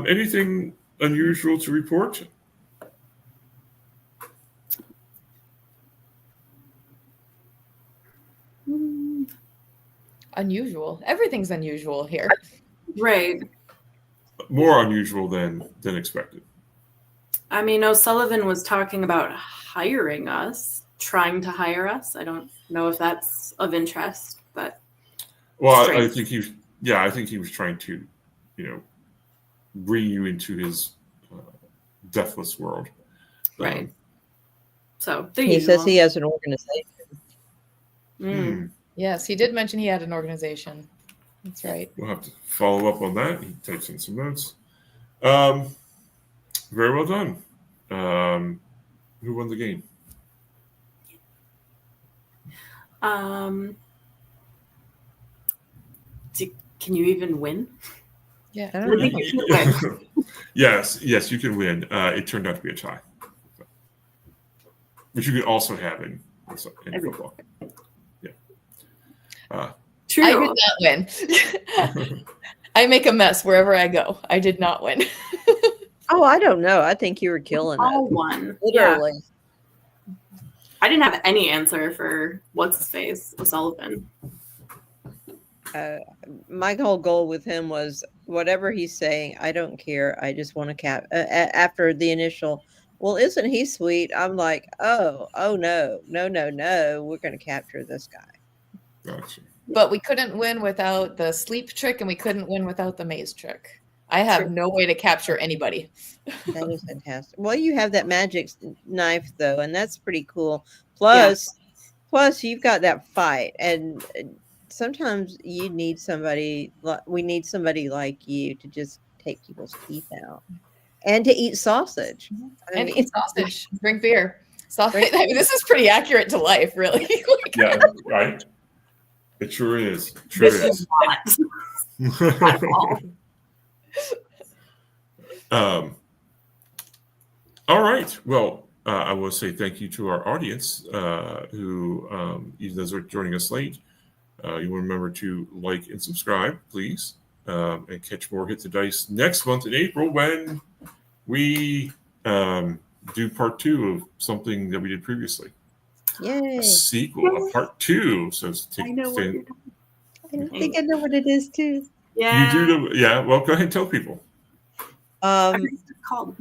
Anything unusual to report? Unusual. Everything's unusual here. Right. More unusual than expected. I mean, O'Sullivan was talking about hiring us, trying to hire us. I don't know if that's of interest, but Well, strange. I think he was trying to, bring you into his deathless world. Right. So the He usual. says he has an organization. Mm. Yes, he did mention he had an organization. That's right. We'll have to follow up on that. He types in some notes. Very well done. Who won the game? Can you even win? Yeah. I don't know. Yes, you can win. It turned out to be a tie, which you could also have in football. Yeah. True. I did not win. I make a mess wherever I go. I did not win. Oh, I don't know. I think you were killing All it. won. Yeah. Literally. I didn't have any answer for what's his face, O'Sullivan. My whole goal with him was whatever he's saying, I don't care. I just want to after the initial, well, isn't he sweet? I'm like, no. We're going to capture this guy. Gotcha. But we couldn't win without the sleep trick, and we couldn't win without the maze trick. I have True. no way to capture anybody. That is fantastic. Well, you have that magic knife though, and that's pretty cool. Plus you've got that fight, and sometimes you need somebody. We need somebody like you to just take people's teeth out, and to eat sausage, And eat sausage, drink beer. Sausage. I mean, this is pretty accurate to life, really. Yeah, right. It sure is. Sure This is. is not at all. All right. Well, I will say thank you to our audience who, even those are joining us late. You want to remember to like and subscribe, please, and catch more Hit the Dice next month in April when we do part 2 of something that we did previously. Yay! A sequel, a part 2. So I know what you're talking I think I know what it is too. Yeah. You do the, yeah. Well, go ahead and tell people. I forget what it's called.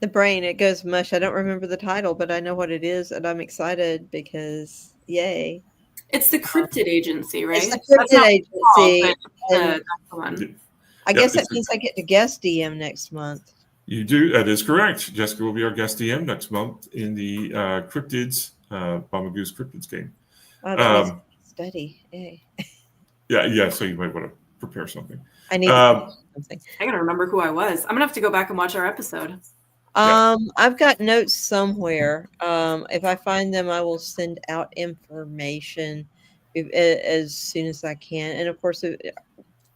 The brain, it goes mush. I don't remember the title, but I know what it is, and I'm excited because yay. It's the Cryptid Agency, right? It's the That's Cryptid not Agency. called, but, and that's the one. I guess it's that means I get to guest DM next month. You do. That is correct. Jessica will be our guest DM next month in the Cryptids, Mama Goose Cryptids game. Oh, that means study. Yay. Yeah. So you might want to prepare something. I need to do something. I gotta remember who I was. I'm gonna have to go back and watch our episode. I've got notes somewhere. If I find them, I will send out information as soon as I can. And of course,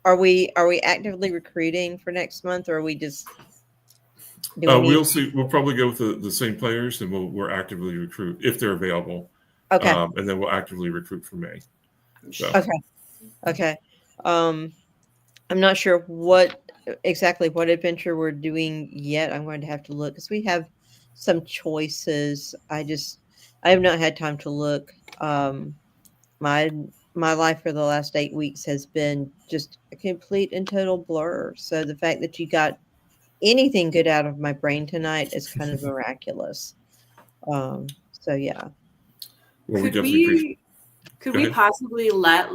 are we actively recruiting for next month, or are we just? We'll see. We'll probably go with the same players, and we'll actively recruit if they're available. Okay. And then we'll actively recruit for May. So. Okay. I'm not sure exactly what adventure we're doing yet. I'm going to have to look because we have some choices. I have not had time to look. My life for the last 8 weeks has been just a complete and total blur. So the fact that you got anything good out of my brain tonight is kind of miraculous. So yeah. Well, could we possibly let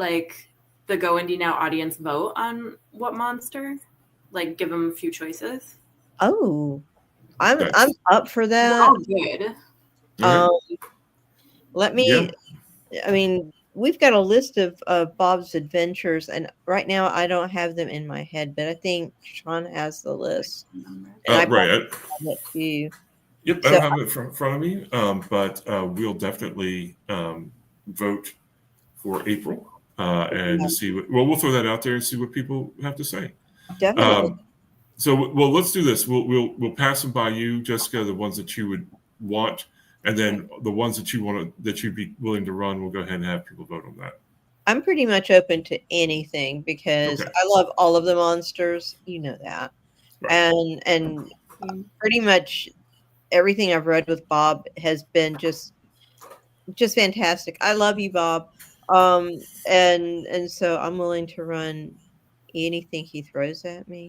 the Go Indie Now audience vote on what monster? Like give them a few choices? Oh, I'm That's up for We're that. all good. all right. Let me. I mean, we've got a list of Bob's adventures, and right now I don't have them in my head, but I think Sean has the list, and I probably Right. have it too. Yep, I So don't have it in front of me, but we'll definitely vote for April and to see what. Well, we'll throw that out there and see what people have to say. definitely. So, well, let's do this. We'll pass them by you, Jessica. The ones that you would want, and then the ones that you want that you'd be willing to run. We'll go ahead and have people vote on that. I'm pretty much open to anything because Okay. I love all of the monsters. You know that, Right. and pretty much everything I've read with Bob has been just fantastic. I love you, Bob. And so I'm willing to run anything he throws at me.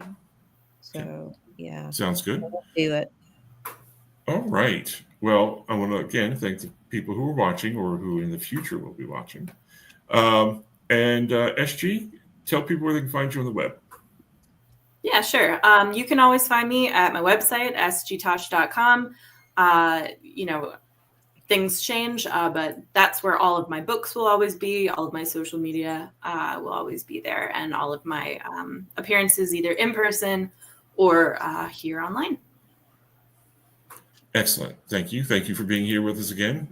So yeah, Sounds good. do it. All right. Well, I want to again thank the people who are watching or who in the future will be watching. And SG, tell people where they can find you on the web. Yeah, sure. You can always find me at my website, sgtosh.com. You know, things change, but that's where all of my books will always be. All of my social media will always be there, and all of my appearances, either in person or here online. Excellent. Thank you. Thank you for being here with us again.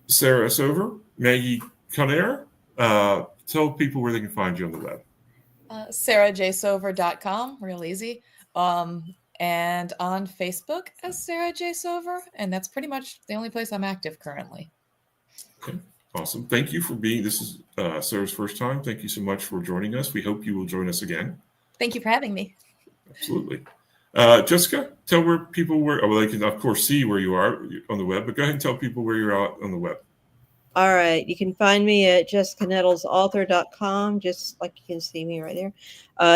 Sarah Sover, Maggie Conner, tell people where they can find you on the web. SarahJSover.com, real easy. And on Facebook as Sarah J Sover, and that's pretty much the only place I'm active currently. Okay, awesome. Thank you for being. This is Sarah's first time. Thank you so much for joining us. We hope you will join us again. Thank you for having me. Absolutely. Jessica, tell where people were. Well, they can of course see where you are on the web, but go ahead and tell people where you're out on the web. All right. You can find me at jessicanettles.author.com, just like you can see me right there.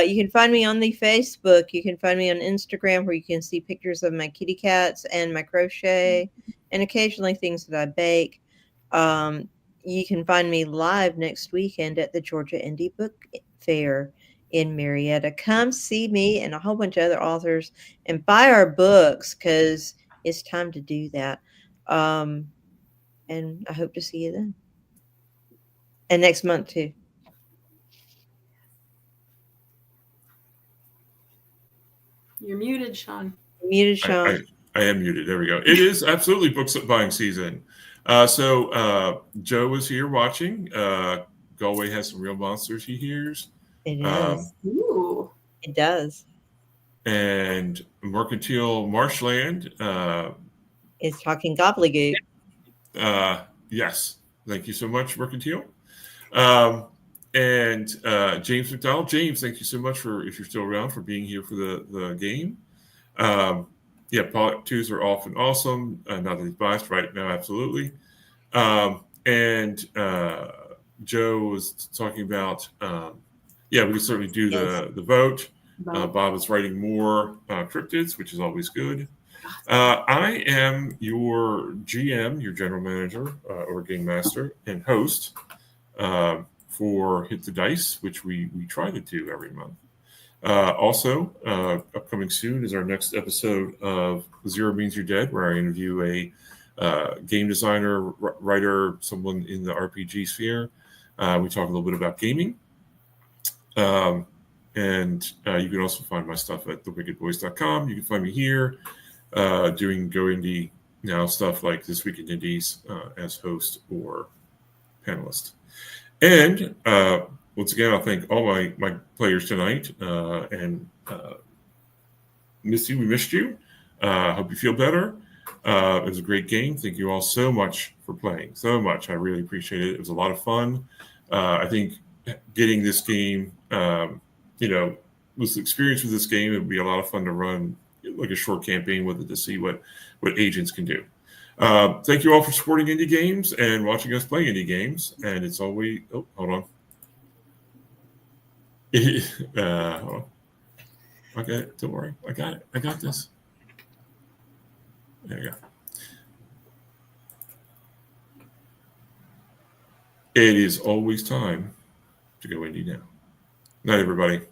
You can find me on the Facebook. You can find me on Instagram, where you can see pictures of my kitty cats and my crochet and occasionally things that I bake. You can find me live next weekend at the Georgia Indie Book Fair in Marietta. Come see me and a whole bunch of other authors and buy our books, because it's time to do that. And I hope to see you then. And next month too. You're muted, Sean. Muted, Sean. I am muted. There we go. It is absolutely book buying season. So Joe is here watching. Galway has some real monsters he hears. It does. Ooh. It does. And Mercantile Marshland. It's talking gobbledygook. Yes. Thank you so much, Mercantile. And James McDonald. James, thank you so much for, if you're still around, for being here for the game. Yeah, part twos are often awesome. Not that he's biased right now, absolutely. And Joe was talking about, yeah, we can certainly do the vote. Bob is writing more cryptids, which is always good. I am your GM, your general manager or game master and host for Hit the Dice, which we try to do every month. Also, upcoming soon is our next episode of Zero Means You're Dead, where I interview a game designer, writer, someone in the RPG sphere. We talk a little bit about gaming. And you can also find my stuff at thewickedboys.com. You can find me here doing Go Indie Now stuff like This Week in Indies as host or panelist. And once again, I'll thank all my players tonight. And Misty, we missed you. Hope you feel better. It was a great game. Thank you all so much for playing. So much. I really appreciate it. It was a lot of fun. I think getting this game, this experience with this game, it would be a lot of fun to run like a short campaign with it to see what agents can do. Thank you all for supporting indie games and watching us play indie games. And it's always, hold on. Hold on. Okay, don't worry. I got it. I got this. There you go. It is always time to go indie now. Night, everybody.